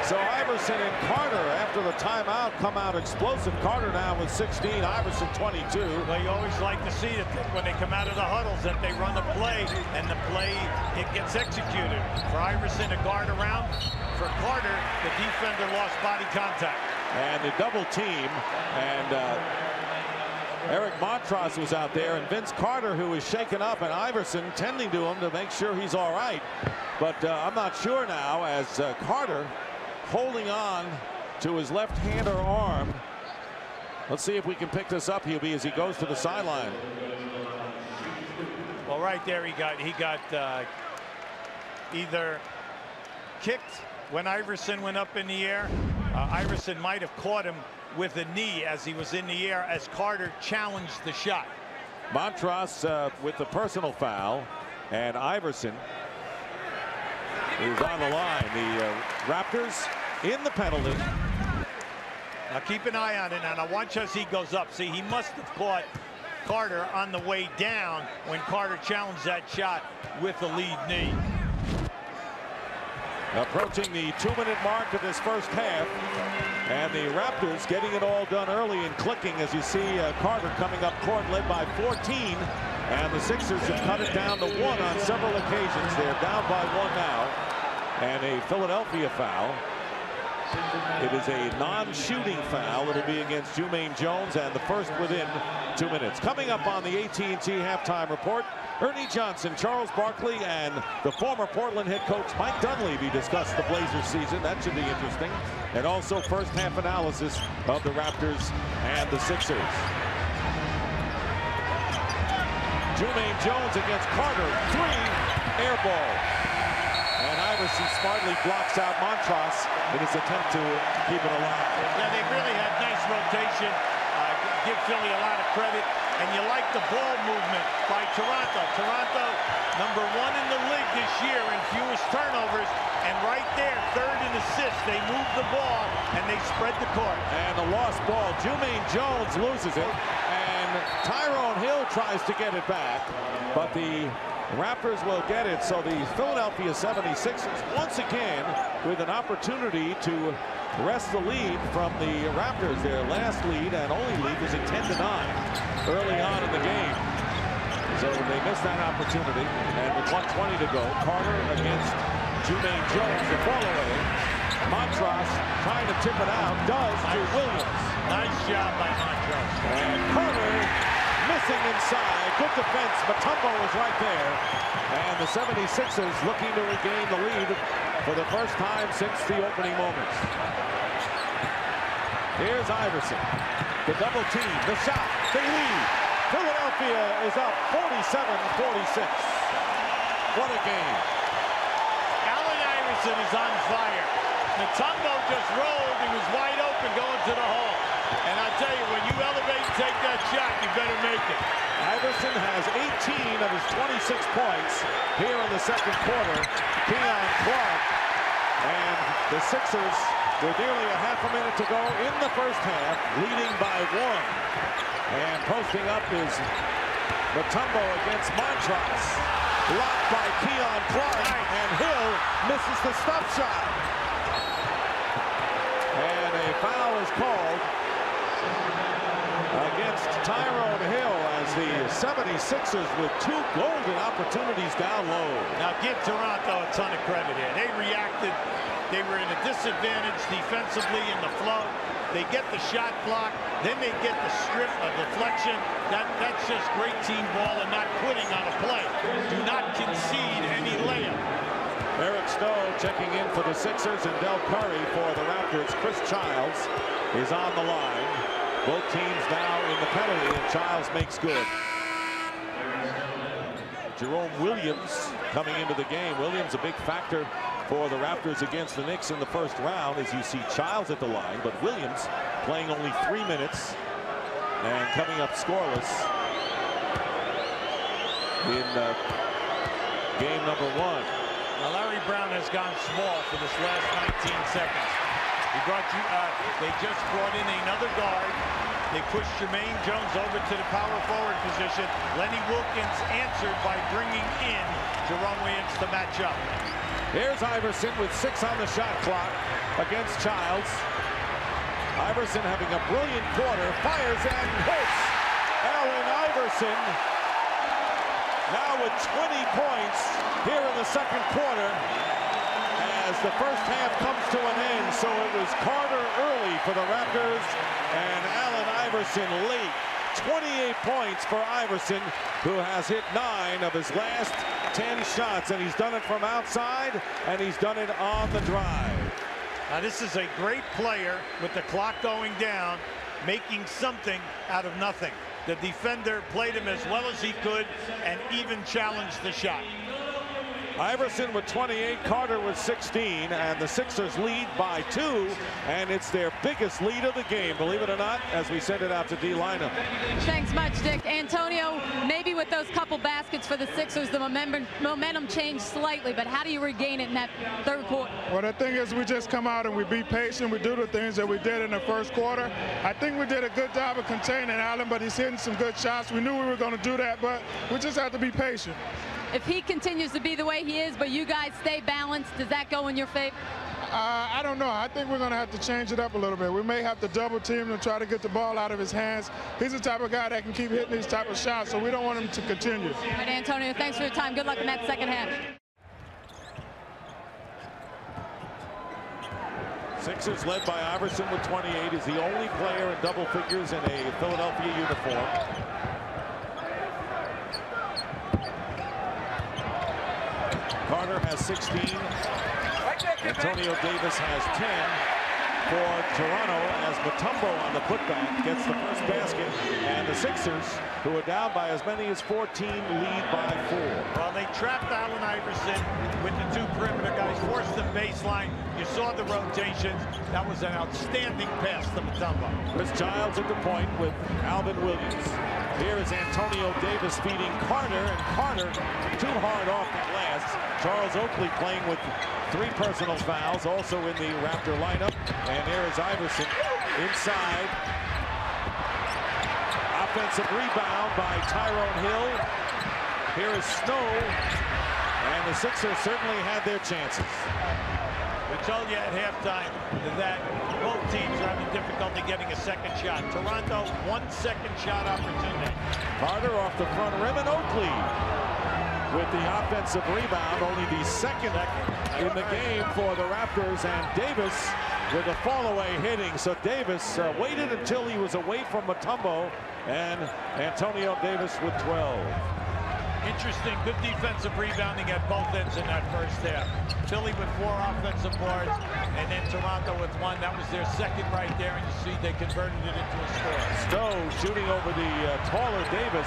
So Iverson and Carter, after the timeout, come out explosive. Carter now with 16, Iverson 22. Well, you always like to see it when they come out of the huddles, that they run the play, and the play, it gets executed. For Iverson to guard around, for Carter, the defender lost body contact. And the double team, and Eric Montross was out there, and Vince Carter, who is shaken up, and Iverson tending to him to make sure he's all right. But I'm not sure now, as Carter holding on to his left hand or arm. Let's see if we can pick this up, Hubie, as he goes to the sideline. Well, right there he got either kicked when Iverson went up in the air. Iverson might have caught him with a knee as he was in the air, as Carter challenged the shot. Montross with the personal foul, and Iverson is on the line. The Raptors in the penalty. Now keep an eye on it, and now watch as he goes up. See, he must have caught Carter on the way down when Carter challenged that shot with the lead knee. Approaching the 2-minute mark of this first half, and the Raptors getting it all done early and clicking, as you see Carter coming up court, led by 14, and the Sixers have cut it down to 1 on several occasions. They're down by 1 now, and a Philadelphia foul. It is a non-shooting foul. It'll be against Jumaine Jones, and the first within 2 minutes. Coming up on the AT&T halftime report, Ernie Johnson, Charles Barkley, and the former Portland head coach Mike Dunleavy discuss the Blazers season. That should be interesting. And also first half analysis of the Raptors and the Sixers. Jumaine Jones against Carter, 3, air ball. And Iverson smartly blocks out Montross in his attempt to keep it alive. Yeah, they really had nice rotation. Give Philly a lot of credit. And you like the ball movement by Toronto. Toronto, number 1 in the league this year in fewest turnovers. And right there, 3rd in assists. They move the ball and they spread the court. And the lost ball, Jumaine Jones loses it. And Tyrone Hill tries to get it back. But the Raptors will get it. So the Philadelphia 76ers once again with an opportunity to wrest the lead from the Raptors. Their last lead and only lead was at 10-9 early on in the game. So they missed that opportunity. And with 1:20 to go, Carter against Jermaine Jones, the fall-away. Montross trying to tip it out, does to Williams. Nice job by Montross. And Carter missing inside. Good defense. Mutombo was right there. And the 76ers looking to regain the lead for the first time since the opening moments. Here's Iverson. The double team. The shot. They lead. Philadelphia is up 47-46. What a game. Allen Iverson is on fire. Mutombo just rolled. He was wide open going to the hole. And I tell you, when you elevate and take that shot, you better make it. Iverson has 18 of his 26 points here in the second quarter. Keon Clark and the Sixers with nearly a half a minute to go in the first half, leading by 1. And posting up is Mutombo against Montross. Blocked by Keon Clark, and Hill misses the stop shot. And a foul is called against Tyrone Hill as the 76ers with 2 golden opportunities down low. Now give Toronto a ton of credit here. They reacted. They were in a disadvantage defensively in the flow. They get the shot block, then they get the strip of deflection. That's just great team ball and not quitting on a play. Do not concede any layup. Eric Stowe checking in for the Sixers, and Del Curry for the Raptors. Chris Childs is on the line. Both teams now in the penalty, and Childs makes good. Jerome Williams coming into the game. Williams a big factor for the Raptors against the Knicks in the first round, as you see Childs at the line, but Williams playing only 3 minutes and coming up scoreless in game number 1. Now Larry Brown has gone small for this last 19 seconds. They just brought in another guard. They pushed Jermaine Jones over to the power forward position. Lenny Wilkins answered by bringing in Jerome Williams to match up. Here's Iverson with 6 on the shot clock against Childs. Iverson having a brilliant quarter, fires and hits. Allen Iverson now with 20 points here in the second quarter as the first half comes to an end. So it was Carter early for the Raptors and Allen Iverson late. 28 points for Iverson, who has hit 9 of his last 10 shots, and he's done it from outside, and he's done it on the drive. Now this is a great player with the clock going down, making something out of nothing. The defender played him as well as he could and even challenged the shot. Iverson with 28, Carter with 16, and the Sixers lead by 2, and it's their biggest lead of the game, believe it or not, as we send it out to D lineup. Thanks much, Dick. Antonio, maybe with those couple baskets for the Sixers, the momentum changed slightly, but how do you regain it in that third quarter? Well, the thing is, we just come out and we be patient. We do the things that we did in the first quarter. I think we did a good job of containing Allen, but he's hitting some good shots. We knew we were going to do that, but we just have to be patient. If he continues to be the way he is, but you guys stay balanced, does that go in your favor? I don't know. I think we're going to have to change it up a little bit. We may have to double team him and try to get the ball out of his hands. He's the type of guy that can keep hitting these type of shots, so we don't want him to continue. All right, Antonio, thanks for your time. Good luck in that second half. Sixers led by Iverson with 28. Is the only player in double figures in a Philadelphia uniform. Carter has 16. Antonio Davis has 10 for Toronto as Mutombo on the putback gets the first basket, and the Sixers, who are down by as many as 14, lead by 4. Well, they trapped Allen Iverson with the 2 perimeter guys, forced the baseline. You saw the rotations. That was an outstanding pass to Mutombo. Chris Childs at the point with Alvin Williams. Here is Antonio Davis feeding Carter, and Carter too hard off the glass. Charles Oakley playing with 3 personal fouls, also in the Raptor lineup. And there is Iverson inside. Offensive rebound by Tyrone Hill. Here is Snow. And and the Sixers certainly had their chances. We told you at halftime that both teams are having difficulty getting a second shot. Toronto, 1 second shot opportunity. Carter off the front rim, and Oakley with the offensive rebound, only the second in the game for the Raptors, and Davis with a fall-away hitting. So Davis waited until he was away from Mutombo, and Antonio Davis with 12. Interesting, good defensive rebounding at both ends in that first half. Philly with 4 offensive boards, and then Toronto with 1. That was their second right there, and you see they converted it into a score. Stowe shooting over the taller Davis,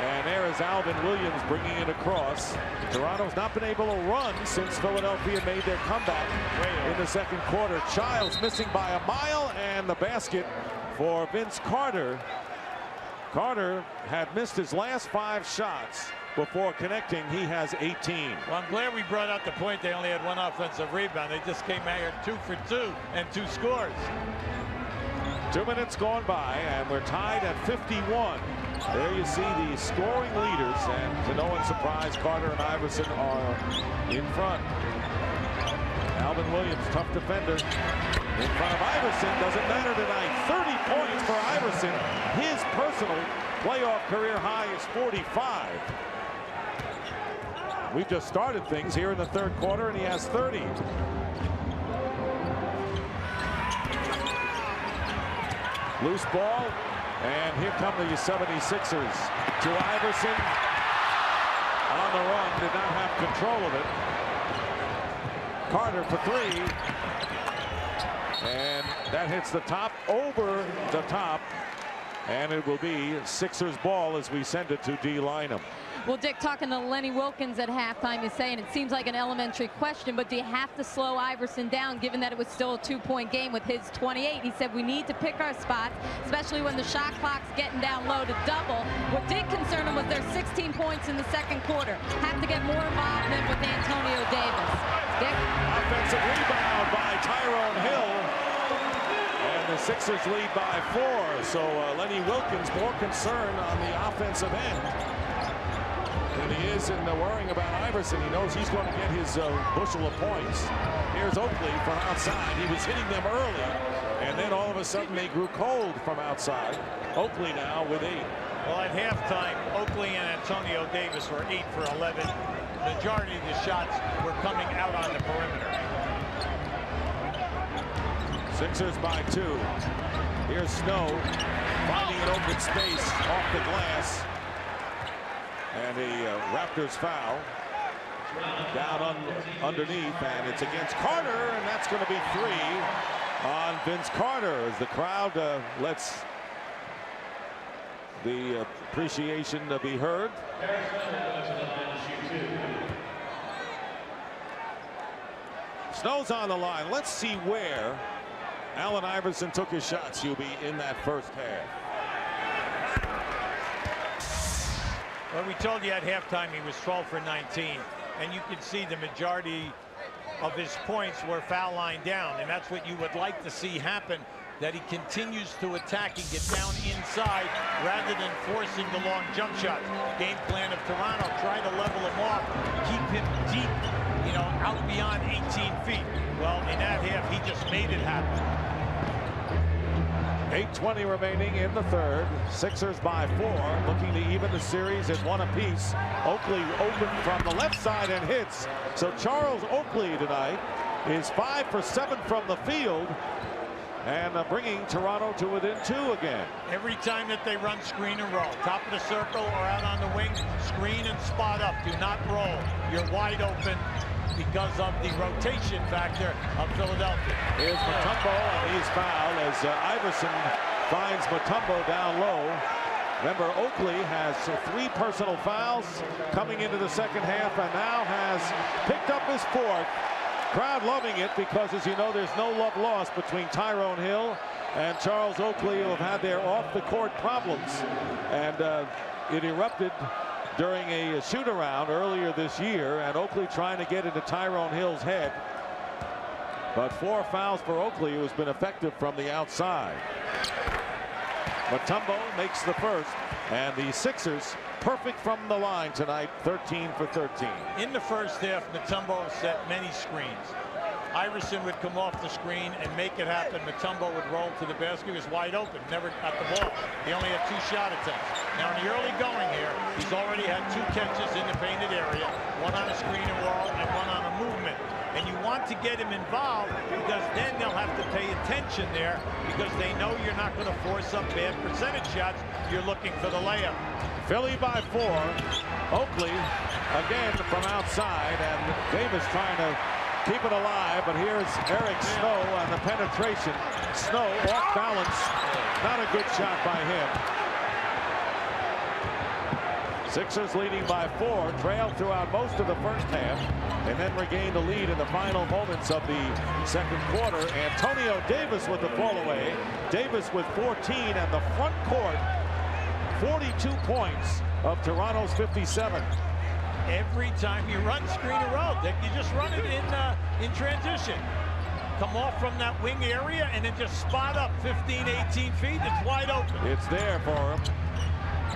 and there is Alvin Williams bringing it across. Toronto's not been able to run since Philadelphia made their comeback in the second quarter. Childs missing by a mile, and the basket for Vince Carter. Carter had missed his last 5 shots before connecting. He has 18. Well, I'm glad we brought out the point they only had 1 offensive rebound. They just came out here 2 for 2 and 2 scores. 2 minutes gone by, and we're tied at 51. There you see the scoring leaders, and to no one's surprise, Carter and Iverson are in front. Alvin Williams, tough defender, in front of Iverson. Doesn't matter tonight. 30 points for Iverson. His personal playoff career high is 45. We've just started things here in the third quarter, and he has 30. Loose ball, and here come the 76ers. To Iverson, on the run, did not have control of it. Carter for 3, and that hits the top, over the top, and it will be Sixers ball as we send it to D. Lynam. Well, Dick, talking to Lenny Wilkens at halftime, he's saying it seems like an elementary question, but do you have to slow Iverson down given that it was still a 2-point game with his 28? He said we need to pick our spots, especially when the shot clock's getting down low to double. What did concern him was their 16 points in the second quarter. Have to get more involvement with Antonio Davis. Dick? Offensive rebound by Tyrone Hill. And the Sixers lead by 4. So Lenny Wilkens more concerned on the offensive end than he is in worrying about Iverson. He knows he's going to get his bushel of points. Here's Oakley from outside. He was hitting them early, and then all of a sudden they grew cold from outside. Oakley now with 8. Well, at halftime, Oakley and Antonio Davis were 8 for 11. Majority of the shots were coming out on the perimeter. Sixers by 2. Here's Snow finding an open space off the glass. And a Raptors foul down underneath, and it's against Carter, and that's going to be 3 on Vince Carter as the crowd lets the appreciation be heard. Snow's on the line. Let's see where Allen Iverson took his shots, Hubie, in that first half. Well, we told you at halftime he was 12 for 19, and you can see the majority of his points were foul line down, and that's what you would like to see happen, that he continues to attack and get down inside rather than forcing the long jump shots. Game plan of Toronto, try to level him off, keep him deep, you know, out beyond 18 feet. Well, in that half, he just made it happen. 8:20 remaining in the third. Sixers by 4, looking to even the series at 1 apiece. Oakley open from the left side and hits. So Charles Oakley tonight is 5 for 7 from the field, and bringing Toronto to within 2 again. Every time that they run screen and roll, top of the circle or out on the wing, screen and spot up. Do not roll. You're wide open because of the rotation factor of Philadelphia. Here's Mutombo, and he's fouled as Iverson finds Mutombo down low. Remember, Oakley has 3 personal fouls coming into the second half, and now has picked up his 4th. Crowd loving it because, as you know, there's no love lost between Tyrone Hill and Charles Oakley, who have had their off-the-court problems. And it erupted during a shoot-around earlier this year, and Oakley trying to get into Tyrone Hill's head. But 4 fouls for Oakley, who has been effective from the outside. Mutombo makes the first, and the Sixers perfect from the line tonight, 13 for 13. In the first half, Mutombo set many screens. Iverson would come off the screen and make it happen. Mutombo would roll to the basket. He was wide open, never got the ball. He only had 2 shot attempts. Now in the early going here, he's already had 2 catches in the painted area, 1 on a screen and roll and 1 on a movement. And you want to get him involved because then they'll have to pay attention there because they know you're not going to force up bad percentage shots. You're looking for the layup. Philly by 4. Oakley again from outside, and Davis trying to keep it alive, but here's Eric Snow on the penetration. Snow off balance. Not a good shot by him. Sixers leading by 4, trailed throughout most of the first half, and then regained the lead in the final moments of the second quarter. Antonio Davis with the fall away. Davis with 14, and the front court, 42 points of Toronto's 57. Every time you run screen and roll, Dick, you just run it in transition. Come off from that wing area and then just spot up 15, 18 feet. It's wide open. It's there for him.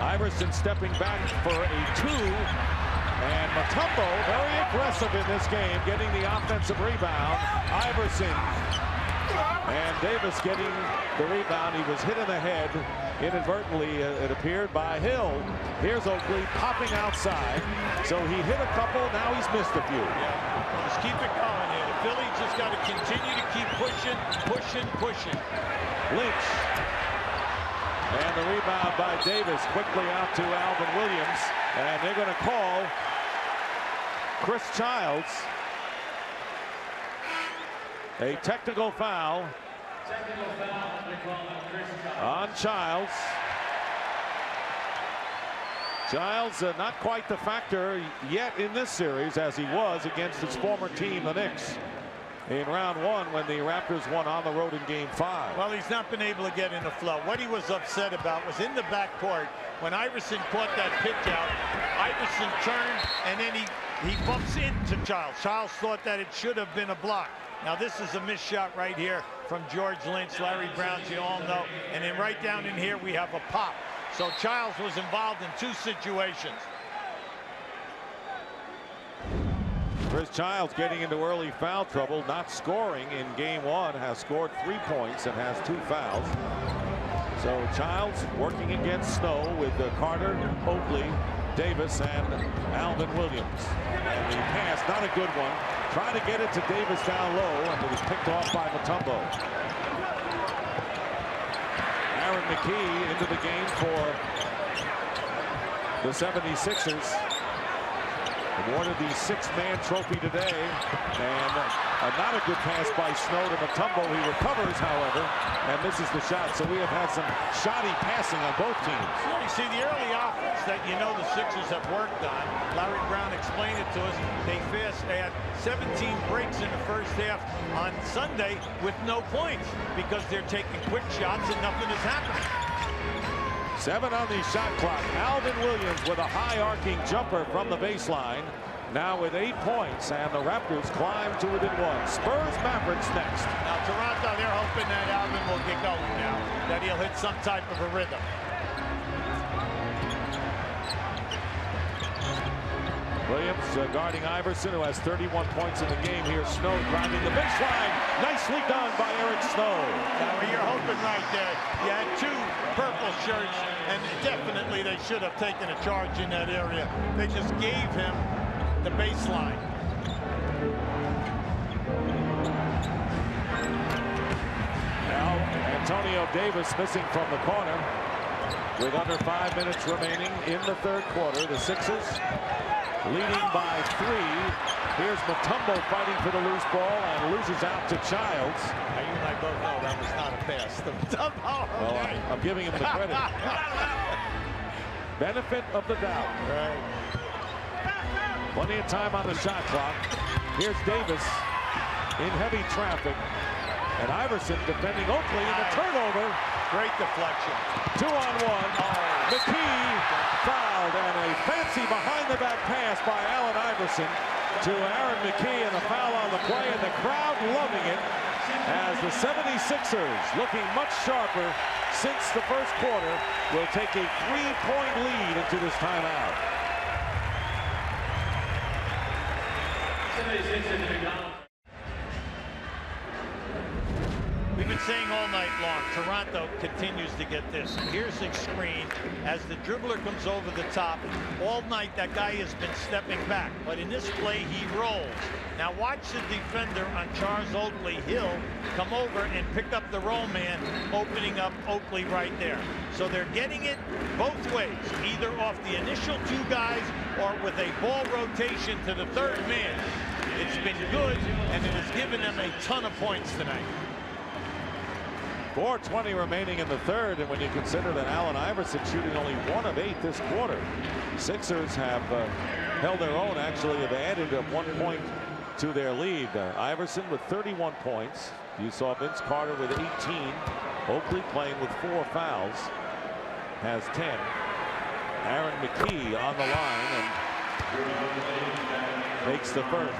Iverson stepping back for a 2. And Mutombo very aggressive in this game, getting the offensive rebound. Iverson and Davis getting the rebound. He was hit in the head inadvertently, it appeared, by Hill. Here's Oakley popping outside. So he hit a couple, now he's missed a few. Yeah, just keep it going here. The Phillies just got to continue to keep pushing. Lynch. And the rebound by Davis quickly out to Alvin Williams. And they're going to call Chris Childs a technical foul on Childs. Childs not quite the factor yet in this series as he was against his former team, the Knicks, in round 1 when the Raptors won on the road in game 5. Well, he's not been able to get in the flow. What he was upset about was in the backcourt when Iverson caught that pitch out. Iverson turned and then he bumps into Childs. Childs thought that it should have been a block. Now this is a missed shot right here from George Lynch, Larry Brown, you all know. And then right down in here we have a pop. So Childs was involved in 2 situations. Chris Childs getting into early foul trouble, not scoring in game 1, has scored 3 points and has 2 fouls. So Childs working against Snow with Carter, Oakley, Davis, and Alvin Williams. And the pass, not a good one. Trying to get it to Davis down low, and it was picked off by Mutombo. Aaron McKee into the game for the 76ers. Awarded the 6-man trophy today, and not a good pass by Snow to Mutombo. He recovers, however, and misses the shot. So we have had some shoddy passing on both teams. Yeah, you see the early offense that you know the Sixers have worked on. Larry Brown explained it to us. They had 17 breaks in the first half on Sunday with no points because they're taking quick shots and nothing is happening. 7 on the shot clock. Alvin Williams with a high arcing jumper from the baseline. Now with 8 points, and the Raptors climb to within 1. Spurs Mavericks next. Now Toronto, they're hoping that Alvin will get going now, that he'll hit some type of a rhythm. Williams guarding Iverson, who has 31 points in the game. Here Snow driving the baseline. Nicely done by Eric Snow. Now you're hoping right there. You had 2 purple shirts, and definitely they should have taken a charge in that area. They just gave him the baseline. Now Antonio Davis missing from the corner with under 5 minutes remaining in the third quarter. The Sixers leading by 3. Here's Mutombo fighting for the loose ball and loses out to Childs. Now you and I both know that was not a pass to Mutombo. Well, I'm giving him the credit. Benefit of the doubt. Right. Plenty of time on the shot clock. Here's Davis in heavy traffic. And Iverson defending Oakley in the turnover. Great deflection. 2-on-1. McKee fouled, and a fancy behind-the-back pass by Allen Iverson to Aaron McKee, and a foul on the play, and the crowd loving it as the 76ers looking much sharper, since the first quarter, will take a 3-point lead into this timeout. We've been saying all night long, Toronto continues to get this. Here's a screen as the dribbler comes over the top. All night that guy has been stepping back, but in this play he rolls. Now watch the defender on Charles Oakley, Hill, come over and pick up the roll man, opening up Oakley right there. So they're getting it both ways, either off the initial two guys or with a ball rotation to the third man. It's been good, and it has given them a ton of points tonight. 4:20 remaining in the third, and when you consider that Allen Iverson shooting only 1 of 8 this quarter, Sixers have held their own. Actually have added 1 point to their lead. Iverson with 31 points. You saw Vince Carter with 18. Oakley playing with 4 fouls has 10. Aaron McKee on the line and makes the first.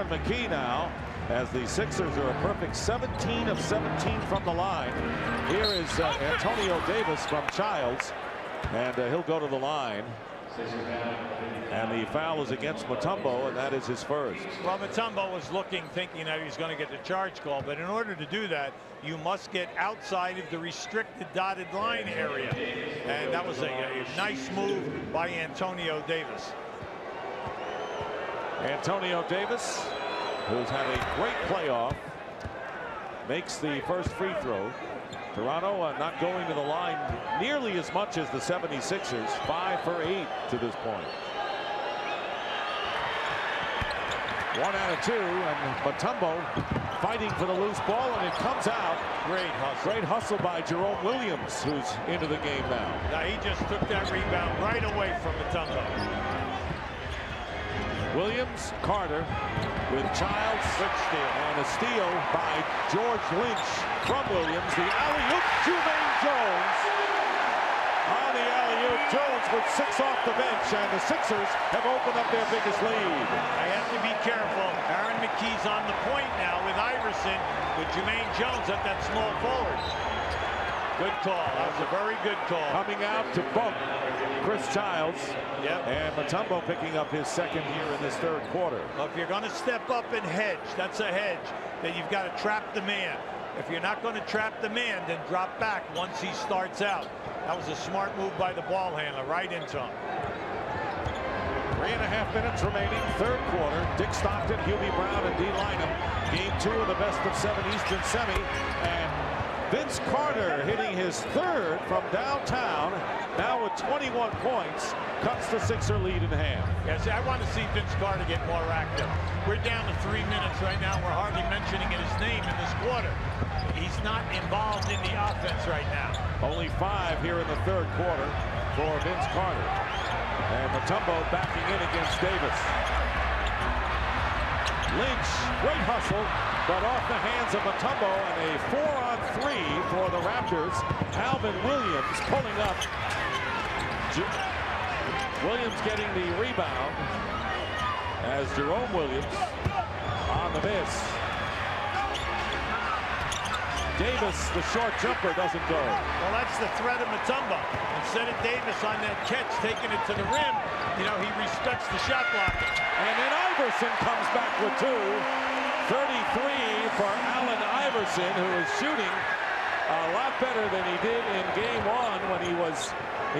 McKee now, as the Sixers are a perfect 17 of 17 from the line. Here is Antonio Davis from Childs, and he'll go to the line. And the foul is against Mutombo, and that is his first. Well, Mutombo was thinking that he's going to get the charge call, but in order to do that, you must get outside of the restricted dotted line area. And that was a nice move by Antonio Davis. Antonio Davis, who's had a great playoff, makes the first free throw. Toronto not going to the line nearly as much as the 76ers, 5 for 8 to this point. 1 out of 2, and Mutombo fighting for the loose ball, and it comes out. Great hustle. Great hustle by Jerome Williams, who's into the game now. Now he just took that rebound right away from Mutombo. Williams, Carter with Childs, and a steal by George Lynch from Williams. The alley-oop, Jermaine Jones. On the alley-oop, Jones with 6 off the bench, and the Sixers have opened up their biggest lead. I have to be careful. Aaron McKee's on the point now with Iverson, with Jermaine Jones at that small forward. Good call. That was a very good call. Coming out to bump Chris Childs. Yep. And Mutombo picking up his second here in this third quarter. Well, if you're going to step up and hedge, that's a hedge. Then you've got to trap the man. If you're not going to trap the man, then drop back once he starts out. That was a smart move by the ball handler, right into him. 3.5 minutes remaining, third quarter. Dick Stockton, Hubie Brown, and D. Lynam. Game 2 of the best of 7 Eastern semi. And Vince Carter hitting his third from downtown, now with 21 points, cuts the Sixer lead in half. Yeah, see, I want to see Vince Carter get more active. We're down to 3 minutes right now. We're hardly mentioning his name in this quarter. He's not involved in the offense right now. Only 5 here in the third quarter for Vince Carter. And Mutombo backing in against Davis. Lynch, great hustle, but off the hands of Mutombo, and a 4-on-3 for the Raptors. Alvin Williams pulling up. Williams getting the rebound as Jerome Williams on the miss. Davis, the short jumper, doesn't go. Well, that's the threat of Mutombo. Instead of Davis on that catch, taking it to the rim, you know, he respects the shot blocking. And then Iverson comes back with 2. 33 for Allen Iverson, who is shooting a lot better than he did in game 1 when he was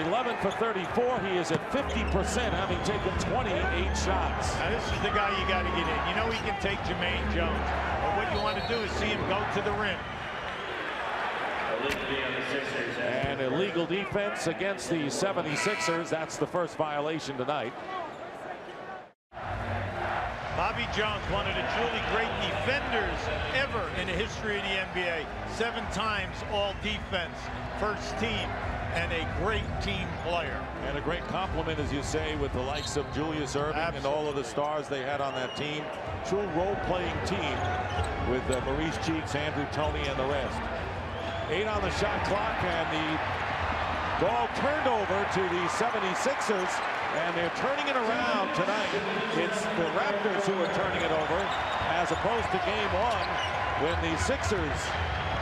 11 for 34. He is at 50%, having taken 28 shots. Now, this is the guy you got to get in. You know he can take Jermaine Jones, but what you want to do is see him go to the rim. And illegal defense against the 76ers. That's the first violation tonight. Bobby Jones, one of the truly great defenders ever in the history of the NBA. 7 times all defense, first team. and a great team player. And a great compliment, as you say, with the likes of Julius Erving and all of the stars they had on that team. True role-playing team with Maurice Cheeks, Andrew Toney, and the rest. 8 on the shot clock, and the ball turned over to the 76ers, and they're turning it around tonight. It's the Raptors who are turning it over, as opposed to game 1, when the Sixers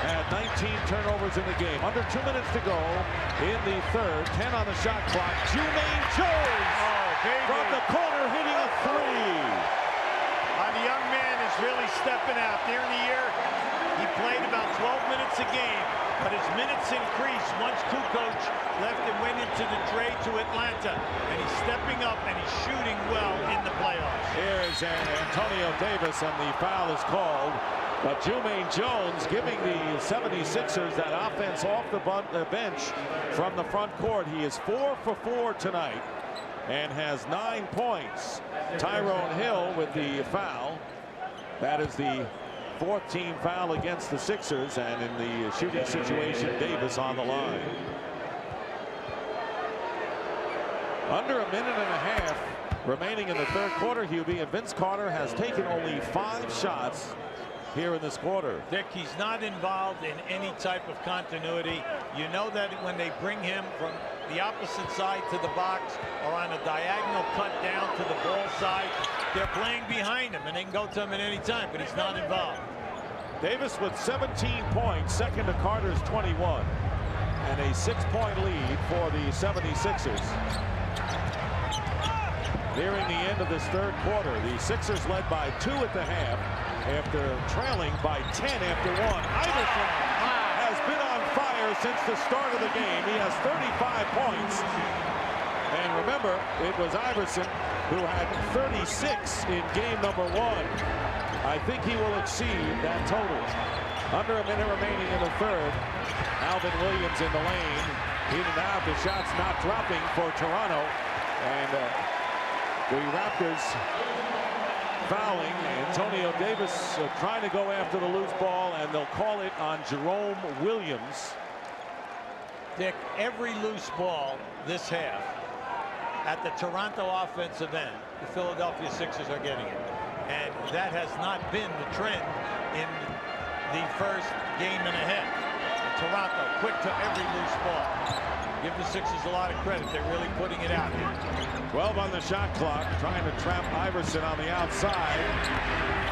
had 19 turnovers in the game. Under 2 minutes to go in the third. 10 on the shot clock. Jumaine Jones from the corner hitting a 3. The young man is really stepping out. There in the year, he played about 12 minutes a game, but his minutes increased once Kukoc left and went into the trade to Atlanta. And he's stepping up and he's shooting well in the playoffs. Here's Antonio Davis, and the foul is called. But Jumaine Jones giving the 76ers that offense off the bench from the front court. He is 4 for 4 tonight and has 9 points. Tyrone Hill with the foul. That is the 4th team foul against the Sixers, and in the shooting situation, Davis on the line. Under a minute and a half remaining in the third quarter, Hubie, and Vince Carter has taken only 5 shots here in this quarter. Dick, he's not involved in any type of continuity. You know that when they bring him from the opposite side to the box or on a diagonal cut down to the ball side, they're playing behind him and they can go to him at any time, but he's not involved. Davis with 17 points, second to Carter's 21, and a 6-point lead for the 76ers. Nearing the end of this third quarter, the Sixers led by 2 at the half after trailing by 10 after 1. Iverson has been on fire since the start of the game. He has 35 points. And remember, it was Iverson who had 36 in game number 1. I think he will exceed that total. Under a minute remaining in the third. Alvin Williams in the lane. In and out, the shots not dropping for Toronto. And the Raptors fouling. Antonio Davis trying to go after the loose ball, and they'll call it on Jerome Williams. Dick, every loose ball this half at the Toronto offensive end, the Philadelphia Sixers are getting it. And that has not been the trend in the first game and a half. Toronto quick to every loose ball. Give the Sixers a lot of credit. They're really putting it out here. 12 on the shot clock, trying to trap Iverson on the outside.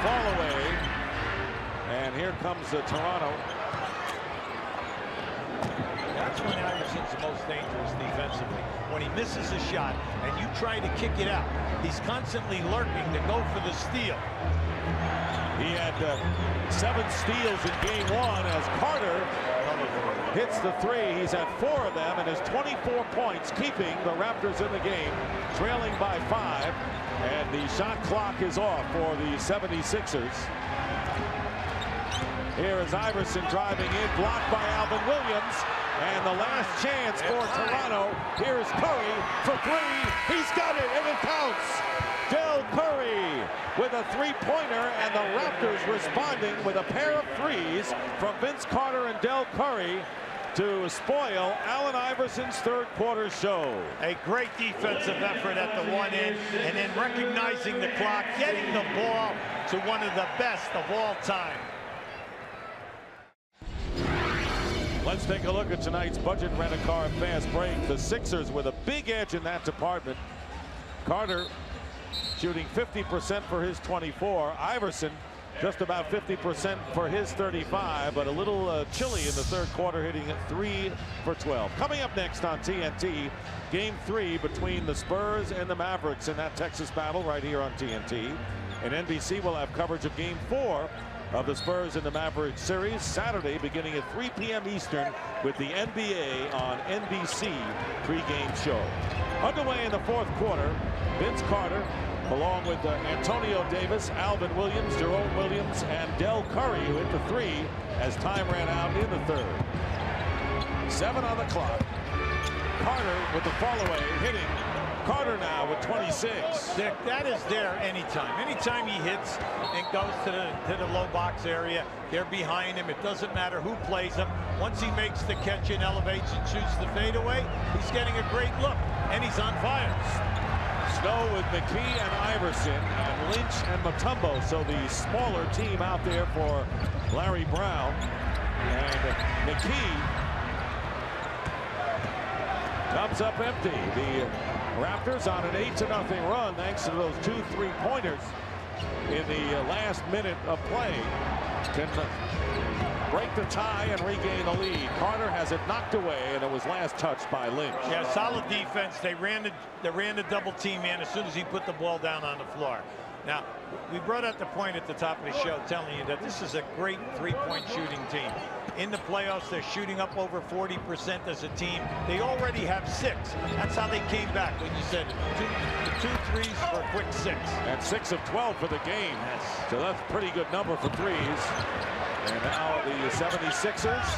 Fall away. And here comes Toronto. That's when Iverson's the most dangerous defensively. When he misses a shot and you try to kick it out, he's constantly lurking to go for the steal. He had 7 steals in game 1 as Carter hits the 3. He's had 4 of them and has 24 points, keeping the Raptors in the game, trailing by 5. And the shot clock is off for the 76ers. Here is Iverson driving in, blocked by Alvin Williams. And the last chance for Toronto. Here's Curry for 3. He's got it, and it counts. Del Curry with a 3-pointer, and the Raptors responding with a pair of 3s from Vince Carter and Del Curry to spoil Allen Iverson's third quarter show. A great defensive effort at the one end, and then recognizing the clock, getting the ball to one of the best of all time. Let's take a look at tonight's budget rent-a-car fast break. The Sixers with a big edge in that department. Carter shooting 50% for his 24. Iverson just about 50% for his 35, but a little chilly in the third quarter, hitting at 3 for 12. Coming up next on TNT, Game 3 between the Spurs and the Mavericks in that Texas battle right here on TNT. And NBC will have coverage of Game 4 of the Spurs and the Mavericks series Saturday beginning at 3 p.m. Eastern with the NBA on NBC pregame show. Underway in the fourth quarter, Vince Carter along with Antonio Davis, Alvin Williams, Jerome Williams, and Del Curry, who hit the 3 as time ran out in the third. 7 on the clock. Carter with the fall-away, hitting. Carter now with 26. Dick, that is there anytime. Anytime he hits and goes to the low box area, they're behind him. It doesn't matter who plays him. Once he makes the catch and elevates and shoots the fadeaway, he's getting a great look, and he's on fire. Snow with McKee and Iverson and Lynch and Mutombo. So the smaller team out there for Larry Brown. And McKee comes up empty. The Raptors on an 8-0 run thanks to those 2 3-pointers in the last minute of play. Can break the tie and regain the lead. Carter has it knocked away, and it was last touched by Lynch. Yeah, solid defense. They ran the double team in as soon as he put the ball down on the floor. Now, we brought up the point at the top of the show telling you that this is a great 3-point shooting team. In the playoffs, they're shooting up over 40% as a team. They already have 6. That's how they came back when you said two threes for a quick 6. And 6 of 12 for the game. Yes. So that's a pretty good number for threes. And now the 76ers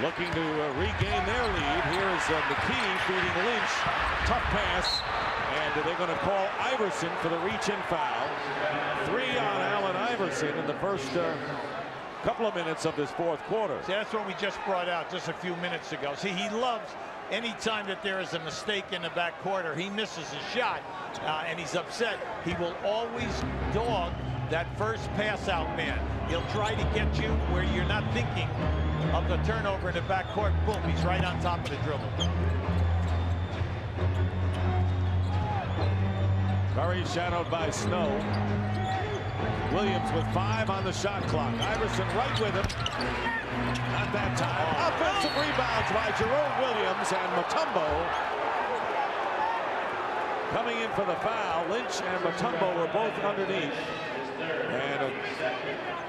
looking to regain their lead. Here is McKee feeding Lynch. Tough pass. And they're going to call Iverson for the reach-in foul. 3 on Allen Iverson in the first couple of minutes of this fourth quarter. See, that's what we just brought out just a few minutes ago. See, he loves any time that there is a mistake in the back quarter, he misses a shot, and he's upset. He will always dog that first pass out man. He'll try to get you where you're not thinking of the turnover in the back court. Boom, he's right on top of the dribble. Curry shadowed by Snow. Williams with 5 on the shot clock. Iverson right with him. Not that time. Offensive rebounds by Jerome Williams, and Mutombo coming in for the foul. Lynch and Mutombo were both underneath. And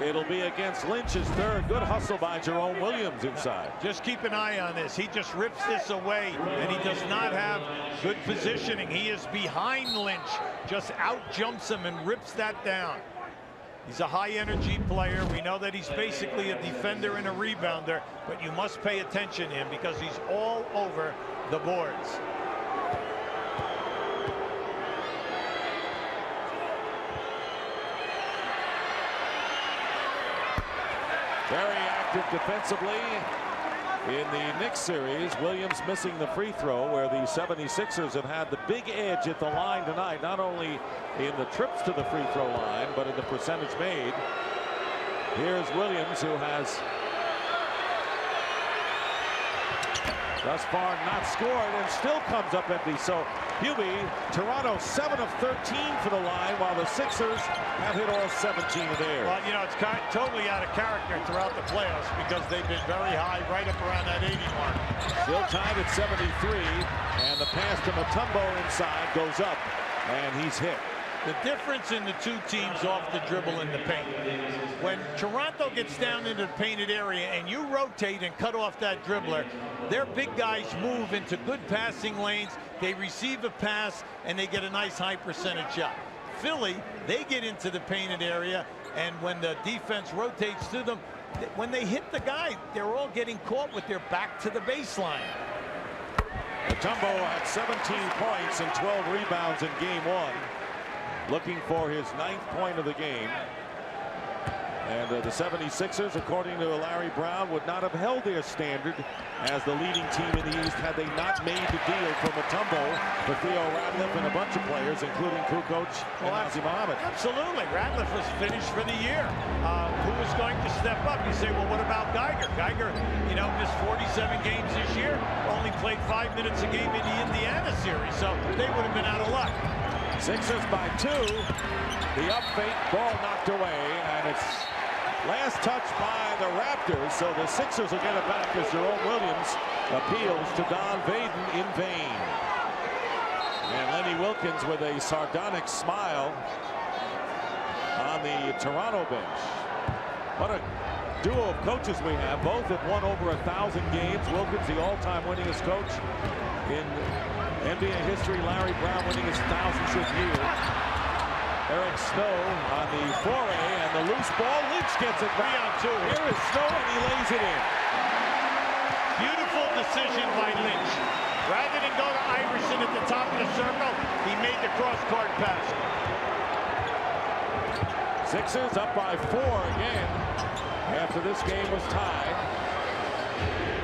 it'll be against Lynch's third. Good hustle by Jerome Williams inside. Just keep an eye on this. He just rips this away, and he does not have good positioning. He is behind Lynch, just out jumps him and rips that down. He's a high energy player. We know that he's basically a defender and a rebounder, but you must pay attention to him because he's all over the boards. Very active defensively in the Knicks series. Williams missing the free throw, where the 76ers have had the big edge at the line tonight, not only in the trips to the free throw line, but in the percentage made. Here's Williams, who has thus far not scored and still comes up empty. So Hubie, Toronto 7 of 13 for the line, while the Sixers have hit all 17 of theirs. Well, you know, it's totally out of character throughout the playoffs because they've been very high, right up around that 80 mark. Still tied at 73, and the pass to Mutombo inside goes up, and he's hit. The difference in the two teams off the dribble in the paint. When Toronto gets down into the painted area and you rotate and cut off that dribbler, their big guys move into good passing lanes. They receive a pass and they get a nice high percentage shot. Philly, they get into the painted area, and when the defense rotates to them, when they hit the guy, they're all getting caught with their back to the baseline. Mutombo had 17 points and 12 rebounds in game 1. Looking for his 9th point of the game. And the 76ers, according to Larry Brown, would not have held their standard as the leading team in the East had they not made the deal for Mutombo, for Theo Ratliff, and a bunch of players, including Kukoc and Nazi Muhammad. Absolutely. Ratliff was finished for the year. Who was going to step up? You say, well, what about Geiger? Geiger, you know, missed 47 games this year, only played 5 minutes a game in the Indiana series, so they would have been out of luck. Sixers by 2. The up fake, ball knocked away, and it's last touch by the Raptors, so the Sixers will get it back as Jerome Williams appeals to Don Vaden in vain. And Lenny Wilkins with a sardonic smile on the Toronto bench. What a duo of coaches we have. Both have won over 1,000 games. Wilkins, the all-time winningest coach in NBA history. Larry Brown winning his 1,000th year. Eric Snow on the foray, and the loose ball. Lynch gets it back. 3 on 2. Here is Snow, and he lays it in. Beautiful decision by Lynch. Rather than go to Iverson at the top of the circle, he made the cross-court pass. Sixers up by 4 again. after this game was tied.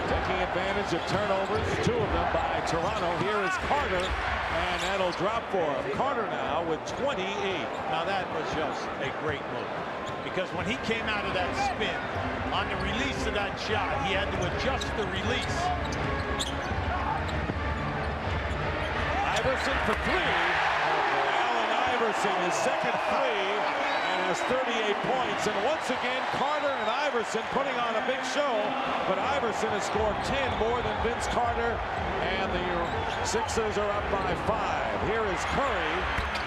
Taking advantage of turnovers, 2 of them by Toronto. Here is Carter, and that'll drop for him. Carter now with 28. Now that was just a great move, because when he came out of that spin, on the release of that shot, he had to adjust the release. Iverson for 3. Allen Iverson, his second 3, and has 38 points. And once again, Carter and Iverson putting on a big show, but Iverson has scored 10 more than Vince Carter, and the Sixers are up by 5. Here is Curry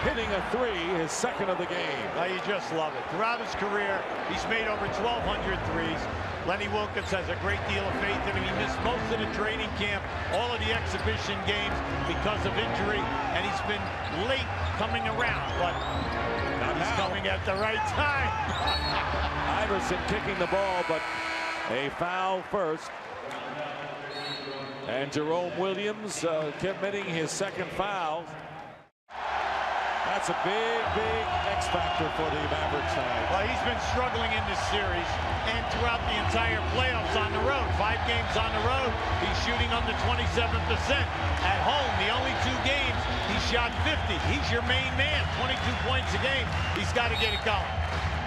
hitting a 3, his second of the game. You just love it. Throughout his career, he's made over 1,200 threes. Lenny Wilkins has a great deal of faith in him. He missed most of the training camp, all of the exhibition games because of injury, and he's been late coming around, but he's coming at the right time. Iverson kicking the ball, but a foul first. And Jerome Williams committing his second foul. That's a big, big X factor for the Mavericks tonight. Well, he's been struggling in this series and throughout the entire playoffs on the road. 5 games on the road, he's shooting under 27%. At home, the only 2 games, he shot 50. He's your main man, 22 points a game. He's got to get it going.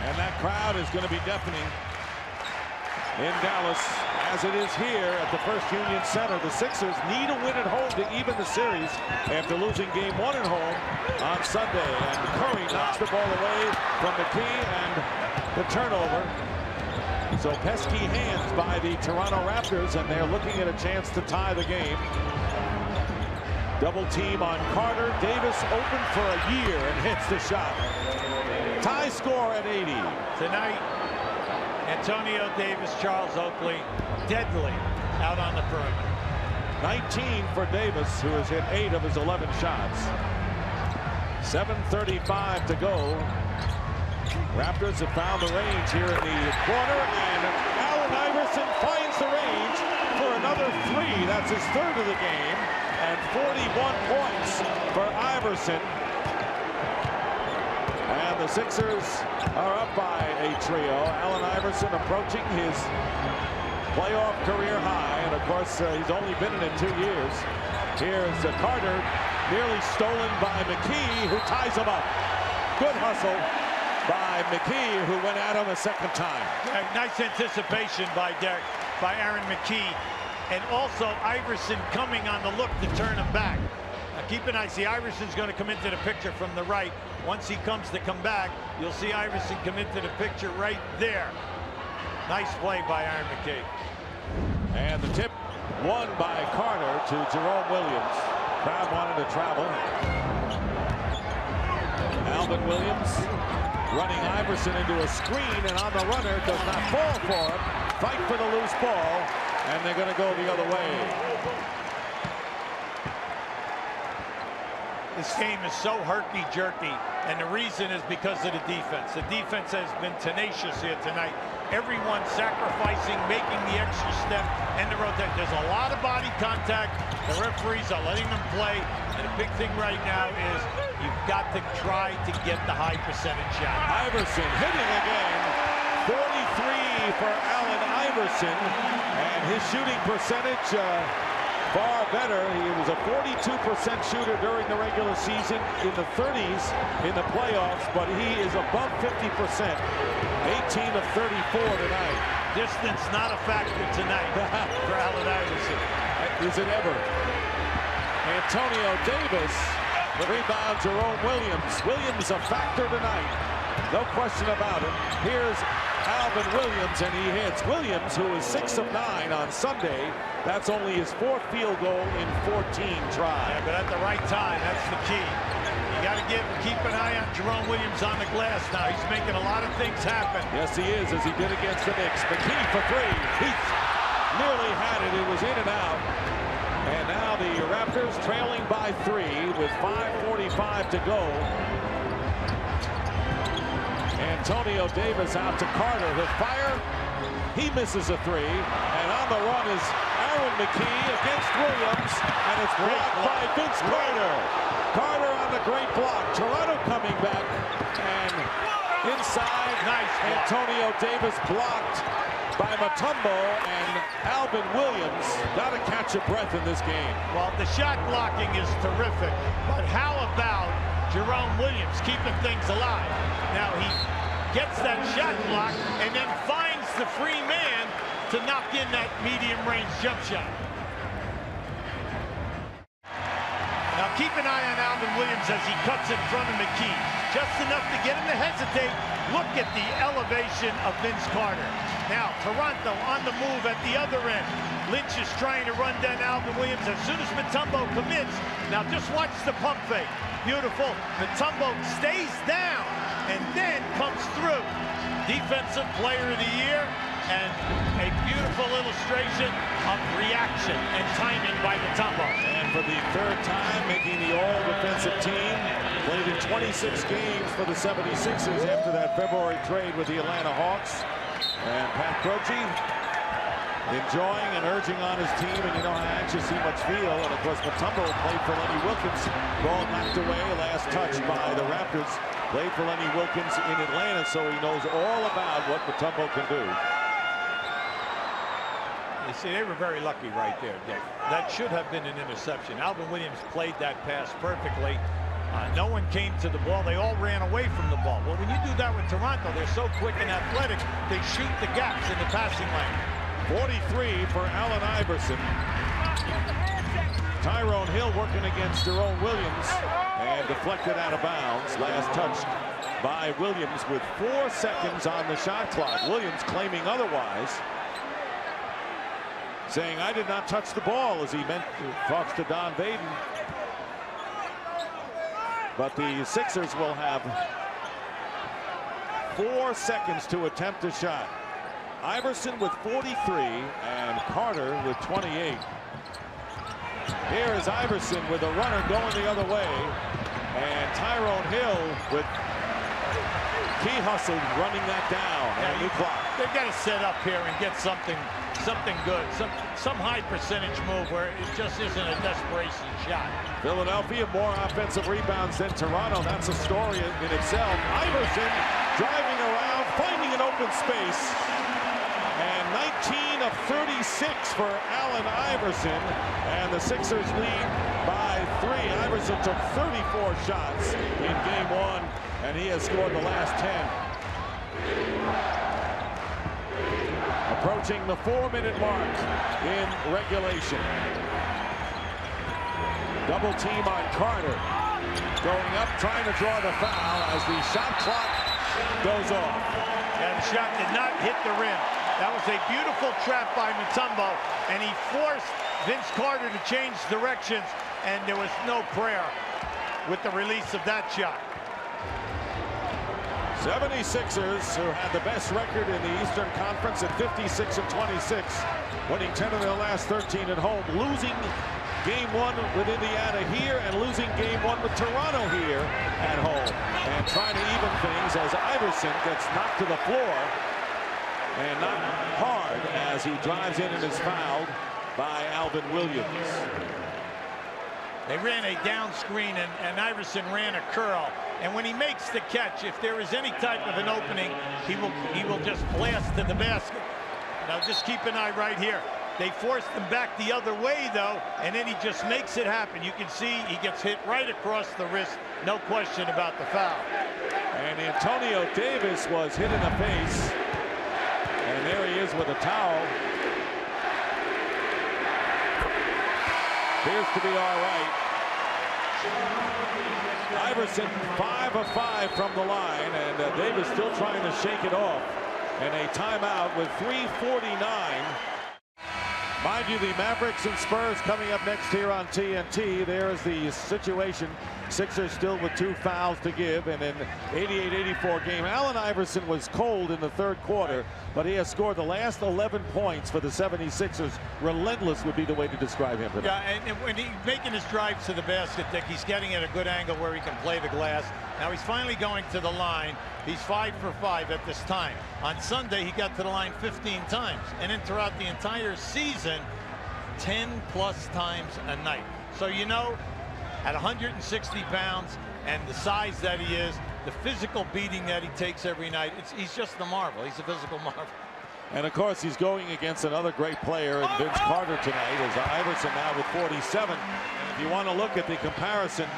And that crowd is going to be deafening in Dallas, as it is here at the First Union Center. The Sixers need a win at home to even the series after losing game 1 at home on Sunday. And Curry knocks the ball away from McKee, and the turnover. So pesky hands by the Toronto Raptors, and they're looking at a chance to tie the game. Double team on Carter. Davis open for a year and hits the shot. Tie score at 80. Tonight, Antonio Davis, Charles Oakley, deadly out on the perimeter. 19 for Davis, who has hit 8 of his 11 shots. 7:35 to go. Raptors have found the range here in the corner, and Allen Iverson finds the range for another 3. That's his 3rd of the game, and 41 points for Iverson. And the Sixers are up by a trio. Allen Iverson approaching his playoff career high, and of course he's only been in it 2 years. Here's Carter, nearly stolen by McKee, who ties him up. Good hustle by McKee, who went at him a second time. Nice anticipation by Aaron McKee, and also Iverson coming on the look to turn him back. Now keep an eye. See, Iverson's going to come into the picture from the right. Once he comes to come back, you'll see Iverson come into the picture right there. Nice play by Aaron McKee. And the tip won by Carter to Jerome Williams. Crowd wanted to travel. Alvin Williams running Iverson into a screen, and on the runner, does not fall for him. Fight for the loose ball, and they're going to go the other way. This game is so herky-jerky, and the reason is because of the defense. The defense has been tenacious here tonight. Everyone sacrificing, making the extra step, and the rotation. There's a lot of body contact. The referees are letting them play, and the big thing right now is you've got to try to get the high percentage shot. Iverson hitting again. 43 for Allen Iverson, and his shooting percentage far better. He was a 42% shooter during the regular season, in the 30s in the playoffs, but he is above 50%. 18 of 34 tonight. Distance not a factor tonight for Allen Iverson. Is it ever? Antonio Davis, the rebound, Jerome Williams. Williams a factor tonight. No question about it. Here's Alvin Williams, and he hits. Williams, who is 6 of 9 on Sunday. That's only his 4th field goal in 14 tries. Yeah, but at the right time, that's the key. You got to keep an eye on Jerome Williams on the glass now. He's making a lot of things happen. Yes, he is, as he did against the Knicks. McKee for 3. He nearly had it. It was in and out. And now the Raptors trailing by 3 with 5:45 to go. Antonio Davis out to Carter. He'll fire. He misses a 3. And on the run is Aaron McKee against Williams. And it's blocked by Vince Carter. Carter on the great block. Toronto coming back. And inside. Nice block. Antonio Davis blocked by Mutombo, and Alvin Williams got to catch a breath in this game. Well, the shot blocking is terrific, but how about Jerome Williams keeping things alive? Now he gets that shot block and then finds the free man to knock in that medium-range jump shot. Now keep an eye on Alvin Williams as he cuts in front of McKee. Just enough to get him to hesitate. Look at the elevation of Vince Carter. Now Toronto on the move at the other end. Lynch is trying to run down Alvin Williams as soon as Mutombo commits. Now just watch the pump fake. Beautiful. Mutombo stays down and then comes through. Defensive Player of the Year, and a beautiful illustration of reaction and timing by Mutombo. And for the third time making the all-defensive team, played in 26 games for the 76ers after that February trade with the Atlanta Hawks. And Pat Croce enjoying and urging on his team, and you know how anxious he must feel. And of course Mutombo played for Lenny Wilkins, ball knocked away, last touch by the Raptors. Played for Lenny Wilkins in Atlanta, so he knows all about what Mutombo can do. You see, they were very lucky right there, Dick. That should have been an interception. Alvin Williams played that pass perfectly. No one came to the ball. They all ran away from the ball. Well, when you do that with Toronto, they're so quick and athletic, they shoot the gaps in the passing lane. 43 for Allen Iverson. Tyrone Hill working against Jerome Williams and deflected out of bounds. Last touched by Williams with 4 seconds on the shot clock. Williams claiming otherwise, saying, "I did not touch the ball," as he talks to Don Vaden. But the Sixers will have 4 seconds to attempt a shot. Iverson with 43 and Carter with 28. Here is Iverson with a runner going the other way, and Tyrone Hill with key hustle running that down. And a new clock. They've got to set up here and get something good, some high percentage move where it just isn't a desperation shot. Philadelphia more offensive rebounds than Toronto. That's a story in itself. Iverson driving around, finding an open space. And 19 of 36 for Allen Iverson. And the Sixers lead by 3. Iverson took 34 shots in game 1, and he has scored the last 10. Approaching the 4-minute mark in regulation. Double team on Carter. Going up, trying to draw the foul as the shot clock goes off. And the shot did not hit the rim. That was a beautiful trap by Mutombo, and he forced Vince Carter to change directions, and there was no prayer with the release of that shot. 76ers, who had the best record in the Eastern Conference at 56-26, winning 10 of their last 13 at home, losing game 1 with Indiana here and losing game 1 with Toronto here at home, and trying to even things as Iverson gets knocked to the floor and knocked hard as he drives in and is fouled by Alvin Williams. They ran a down screen, and Iverson ran a curl. And when he makes the catch, if there is any type of an opening, he will just blast to the basket. Now just keep an eye right here. They forced him back the other way, though, and then he just makes it happen. You can see he gets hit right across the wrist. No question about the foul. And Antonio Davis was hit in the face. And there he is with a towel. Appears to be all right. Iverson 5 of 5 from the line, and Davis still trying to shake it off. And a timeout with 3:49. Mind you, the Mavericks and Spurs coming up next here on TNT. There is the situation. Sixers still with 2 fouls to give in an 88-84 game. Allen Iverson was cold in the third quarter, but he has scored the last 11 points for the 76ers. Relentless would be the way to describe him today. Yeah, and when he's making his drives to the basket, Dick, he's getting at a good angle where he can play the glass. Now he's finally going to the line. He's 5 for 5 at this time. On Sunday, he got to the line 15 times. And then throughout the entire season, 10+ times a night. So, you know, at 160 pounds and the size that he is, the physical beating that he takes every night. He's just a marvel. He's a physical marvel. And of course, he's going against another great player in Vince Carter tonight, as Iverson now with 47. If you want to look at the comparison,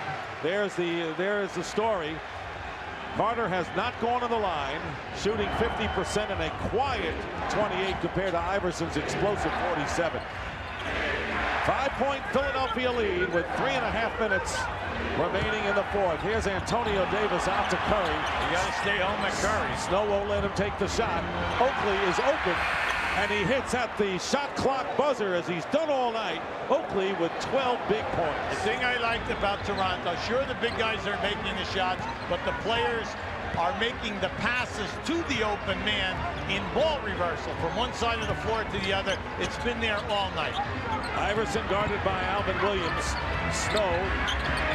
there's the story. Carter has not gone to the line, shooting 50% and a quiet 28 compared to Iverson's explosive 47. 5-point Philadelphia lead with 3.5 minutes remaining in the fourth. Here's Antonio Davis out to Curry. You got to stay home at Curry. Snow won't let him take the shot. Oakley is open, and he hits at the shot clock buzzer as he's done all night. Oakley with 12 big points. The thing I liked about Toronto, sure the big guys are making the shots, but the players are making the passes to the open man in ball reversal from one side of the floor to the other. It's been there all night. Iverson guarded by Alvin Williams. Snow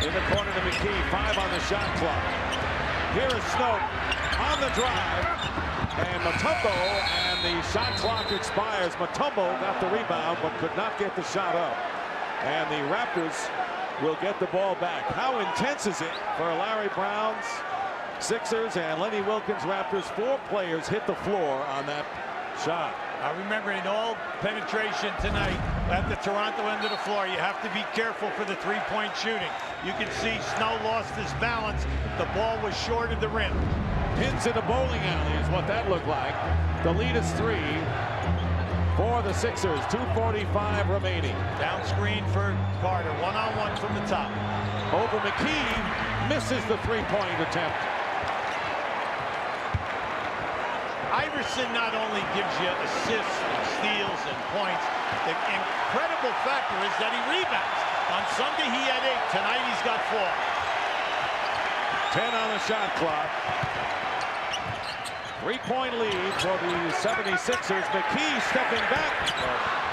in the corner to McKee. 5 on the shot clock. Here is Snow on the drive. And Mutombo, and the shot clock expires. Mutombo got the rebound but could not get the shot up. And the Raptors will get the ball back. How intense is it for Larry Brown's Sixers and Lenny Wilkens Raptors? 4 players hit the floor on that shot. I remember in all penetration tonight at the Toronto end of the floor, you have to be careful for the three-point shooting. You can see Snow lost his balance. The ball was short of the rim. Pins in the bowling alley is what that looked like. The lead is 3 for the Sixers. 2:45 remaining. Down screen for Carter. One-on-one from the top. Over McKee. Misses the three-point attempt. Iverson not only gives you assists and steals and points, the incredible factor is that he rebounds. On Sunday he had 8. Tonight he's got 4. 10 on the shot clock. 3-point lead for the 76ers. McKee stepping back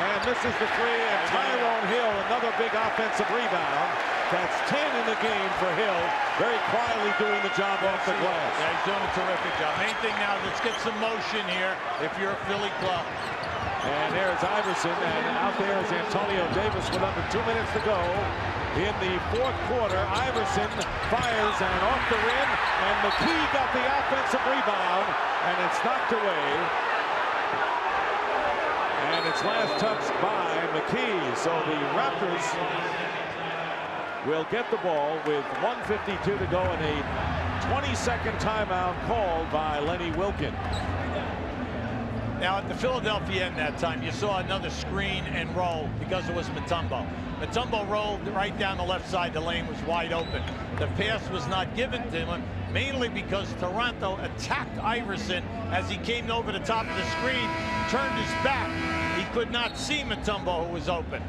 and misses the 3. And Tyrone Hill, another big offensive rebound. That's 10 in the game for Hill. Very quietly doing the job off the glass. Yeah, he's doing a terrific job. Main thing now, let's get some motion here if you're a Philly club. And there's Iverson, and out there is Antonio Davis with under 2 minutes to go. In the fourth quarter, Iverson fires and off the rim, and McKee got the offensive rebound, and it's knocked away. And it's last touched by McKee. So the Raptors will get the ball with 1:52 to go and a 20-second timeout called by Lenny Wilkens. Now at the Philadelphia end that time, you saw another screen and roll because it was Mutombo. Mutombo rolled right down the left side. The lane was wide open. The pass was not given to him, mainly because Toronto attacked Iverson as he came over the top of the screen, turned his back. He could not see Mutombo, who was open.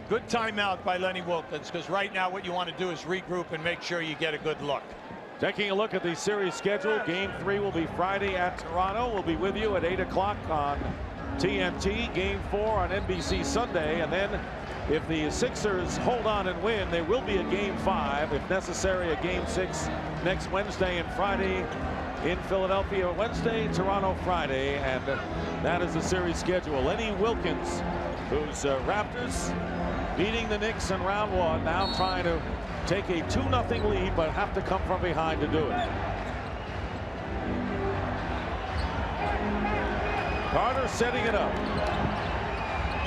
Good timeout by Lenny Wilkens, because right now what you want to do is regroup and make sure you get a good look. Taking a look at the series schedule, Game 3 will be Friday at Toronto. We'll be with you at 8 o'clock on TNT. Game 4 on NBC Sunday. And then if the Sixers hold on and win, there will be a Game 5. If necessary, a Game 6 next Wednesday and Friday in Philadelphia Wednesday, Toronto Friday. And that is the series schedule. Lenny Wilkens, whose Raptors beating the Knicks in round 1, now trying to take a 2-0 lead, but have to come from behind to do it. Carter setting it up.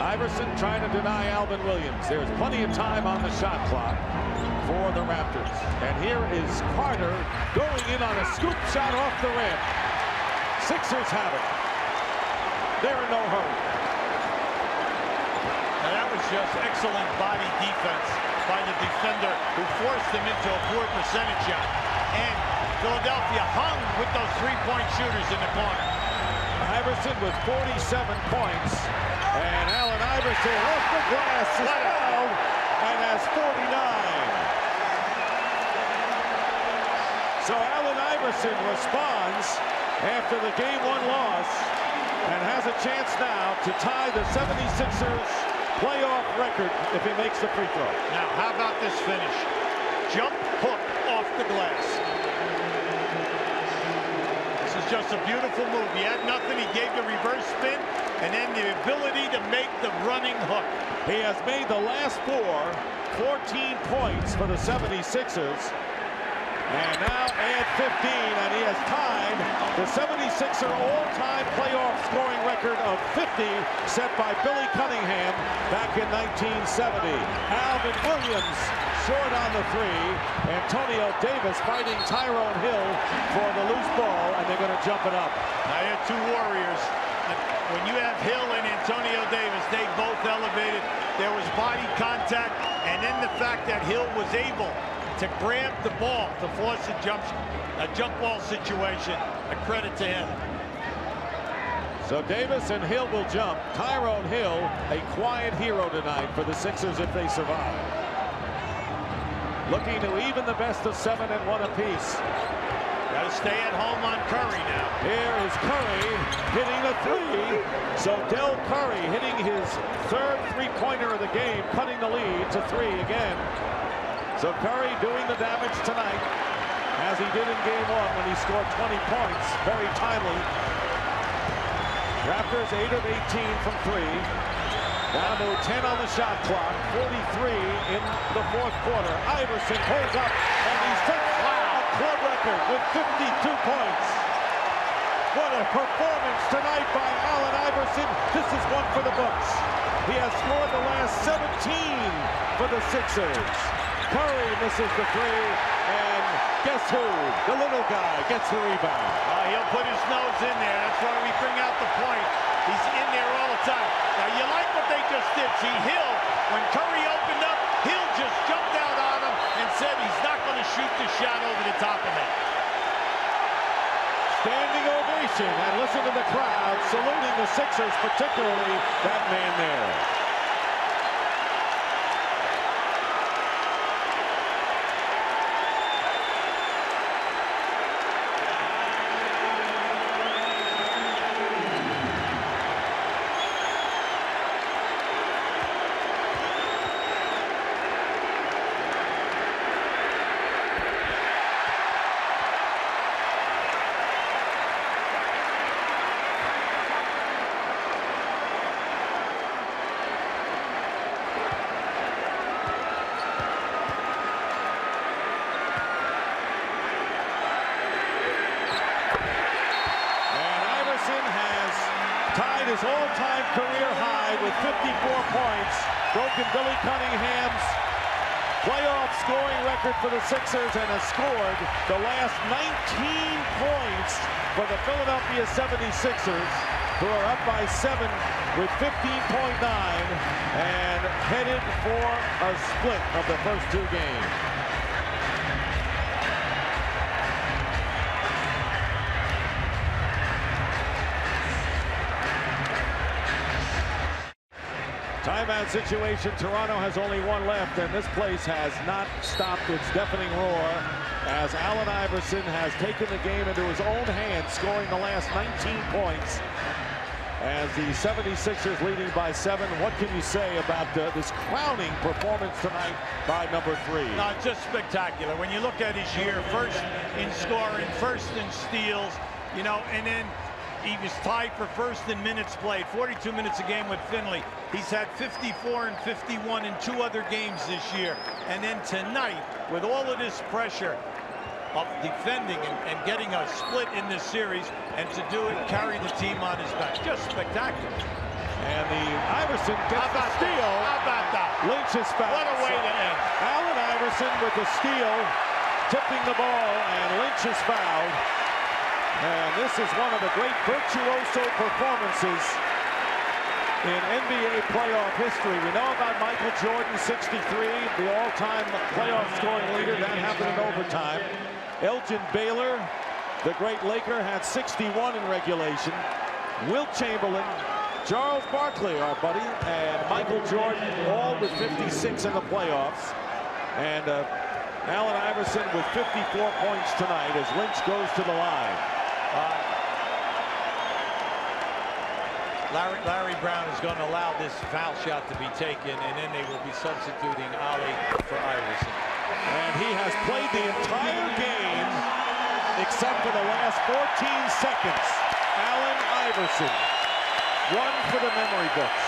Iverson trying to deny Alvin Williams. There's plenty of time on the shot clock for the Raptors. And here is Carter going in on a scoop shot off the rim. Sixers have it. They're in no hurry. Now that was just excellent body defense by the defender who forced him into a poor percentage shot. And Philadelphia hung with those three-point shooters in the corner. Iverson with 47 points. And Allen Iverson off the glass is fouled and has 49. So Allen Iverson responds after the Game 1 loss and has a chance now to tie the 76ers playoff record if he makes the free throw. Now, how about this finish? Jump hook off the glass. This is just a beautiful move. He had nothing. He gave the reverse spin and then the ability to make the running hook. He has made the last 14 points for the 76ers. And now add 15, and he has tied the 76er all-time playoff scoring record of 50 set by Billy Cunningham back in 1970. Alvin Williams short on the three. Antonio Davis fighting Tyrone Hill for the loose ball, and they're going to jump it up. Now you have two Warriors. When you have Hill and Antonio Davis, they both elevated. There was body contact, and then the fact that Hill was able to grab the ball to force a jump ball situation. A credit to him. So Davis and Hill will jump. Tyrone Hill, a quiet hero tonight for the Sixers if they survive. Looking to even the best of 7 and 1 apiece. Got to stay at home on Curry now. Here is Curry hitting a three. So Del Curry hitting his third three-pointer of the game, cutting the lead to 3 again. So Curry doing the damage tonight, as he did in game 1 when he scored 20 points. Very timely. Raptors 8 of 18 from 3. Down to 10 on the shot clock. 43 in the fourth quarter. Iverson pulls up, and he's set a club record with 52 points. What a performance tonight by Allen Iverson. This is one for the books. He has scored the last 17 for the Sixers. Curry misses the three, and guess who? The little guy gets the rebound. He'll put his nose in there. That's why we bring out the point. He's in there all the time. Now, you like what they just did. See, Hill, when Curry opened up, Hill just jumped out on him and said he's not going to shoot the shot over the top of it. Standing ovation, and listen to the crowd saluting the Sixers, particularly that man there. Tied his all-time career high with 54 points, broken Billy Cunningham's playoff scoring record for the Sixers, and has scored the last 19 points for the Philadelphia 76ers, who are up by 7 with 15.9 and headed for a split of the first 2 games. Timeout situation. Toronto has only 1 left, and this place has not stopped its deafening roar as Allen Iverson has taken the game into his own hands, scoring the last 19 points as the 76ers leading by 7. What can you say about this crowning performance tonight by number 3? No, just spectacular. When you look at his year, first in scoring, first in steals, you know, and then he was tied for first in minutes played, 42 minutes a game with Finley. He's had 54 and 51 in 2 other games this year. And then tonight, with all of this pressure of defending and getting a split in this series, and to do it, carry the team on his back. Just spectacular. And the Iverson gets the steal. How about that? Lynch is fouled. What a way to end. Allen Iverson with the steal, tipping the ball, and Lynch is fouled. And this is one of the great virtuoso performances in NBA playoff history. We know about Michael Jordan, 63, the all-time playoff scoring leader. That happened in overtime. Elgin Baylor, the great Laker, had 61 in regulation. Wilt Chamberlain, Charles Barkley, our buddy, and Michael Jordan, all with 56 in the playoffs. And Allen Iverson with 54 points tonight as Lynch goes to the line. Larry Brown is going to allow this foul shot to be taken, and then they will be substituting Ali for Iverson. And he has played the entire game except for the last 14 seconds. Allen Iverson, one for the memory books.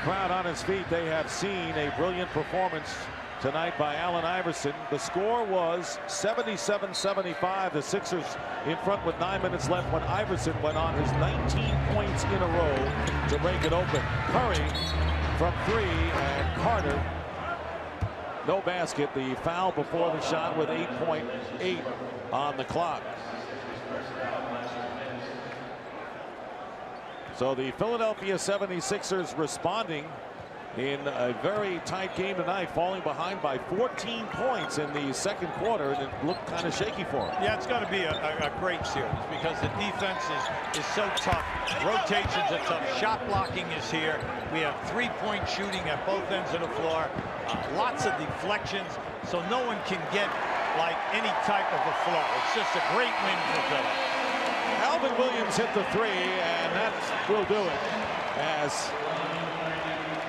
crowd on his feet. They have seen a brilliant performance tonight by Allen Iverson. The score was 77-75. The Sixers in front with 9 minutes left when Iverson went on his 19 points in a row to break it open. Curry from 3 and Carter. No basket. The foul before the shot with 8.8 on the clock. So the Philadelphia 76ers responding in a very tight game tonight, falling behind by 14 points in the second quarter, and it looked kind of shaky for them. Yeah, it's going to be a great series because the defense is so tough. Rotations are tough. Shot blocking is here. We have three-point shooting at both ends of the floor. Lots of deflections, so no one can get like any type of a flow. It's just a great win for Philly. Alvin Williams hit the 3, and that will do it. As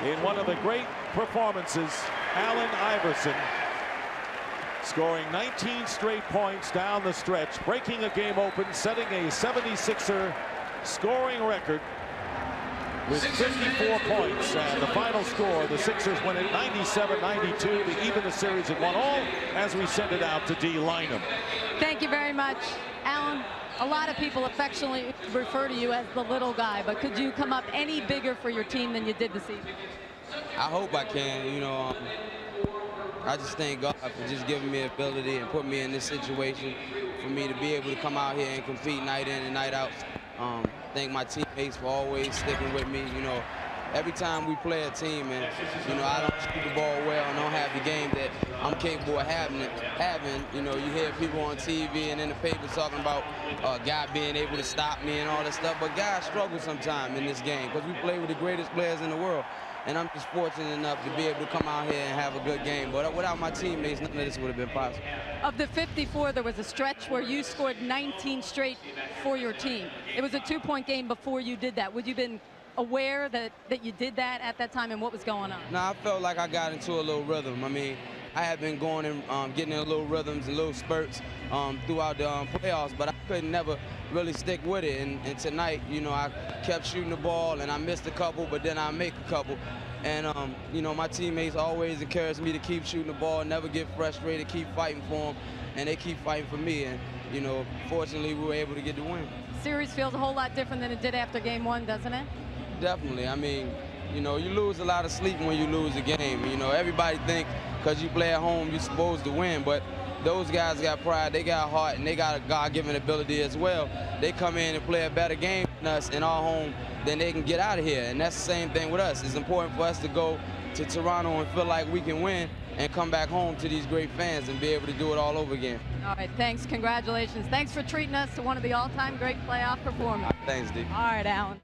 in one of the great performances, Allen Iverson scoring 19 straight points down the stretch, breaking a game open, setting a 76er scoring record with 54 points. And the final score, the Sixers win it 97-92 to even the series at 1-all as we send it out to D. Lynham. Thank you very much, Allen. A lot of people affectionately refer to you as the little guy, but could you come up any bigger for your team than you did this evening? I hope I can. You know, I just thank God for just giving me the ability and put me in this situation for me to be able to come out here and compete night in and night out. Thank my teammates for always sticking with me. You know, every time we play a team and, you know, I don't shoot the ball well and don't have the game that I'm capable of having, you know, you hear people on TV and in the paper talking about a guy being able to stop me and all that stuff, but guys struggle sometimes in this game because we play with the greatest players in the world. And I'm just fortunate enough to be able to come out here and have a good game. But without my teammates, none of this would have been possible. Of the 54, there was a stretch where you scored 19 straight for your team. It was a 2-point game before you did that. Would you have been aware that you did that at that time and what was going on? No, I felt like I got into a little rhythm. I mean, I had been going and getting in little rhythms and little spurts throughout the playoffs, but I couldn't never really stick with it. And tonight, you know, I kept shooting the ball and I missed a couple, but then I make a couple. And, you know, my teammates always encouraged me to keep shooting the ball, never get frustrated, keep fighting for them, and they keep fighting for me. And, you know, fortunately, we were able to get the win. Series feels a whole lot different than it did after game 1, doesn't it? Definitely. I mean, you know, you lose a lot of sleep when you lose a game. You know, everybody think because you play at home, you're supposed to win. But those guys got pride, they got heart, and they got a God-given ability as well. They come in and play a better game than us in our home, then they can get out of here. And that's the same thing with us. It's important for us to go to Toronto and feel like we can win and come back home to these great fans and be able to do it all over again. All right, thanks. Congratulations. Thanks for treating us to one of the all-time great playoff performances. Thanks, D. All right, Allen.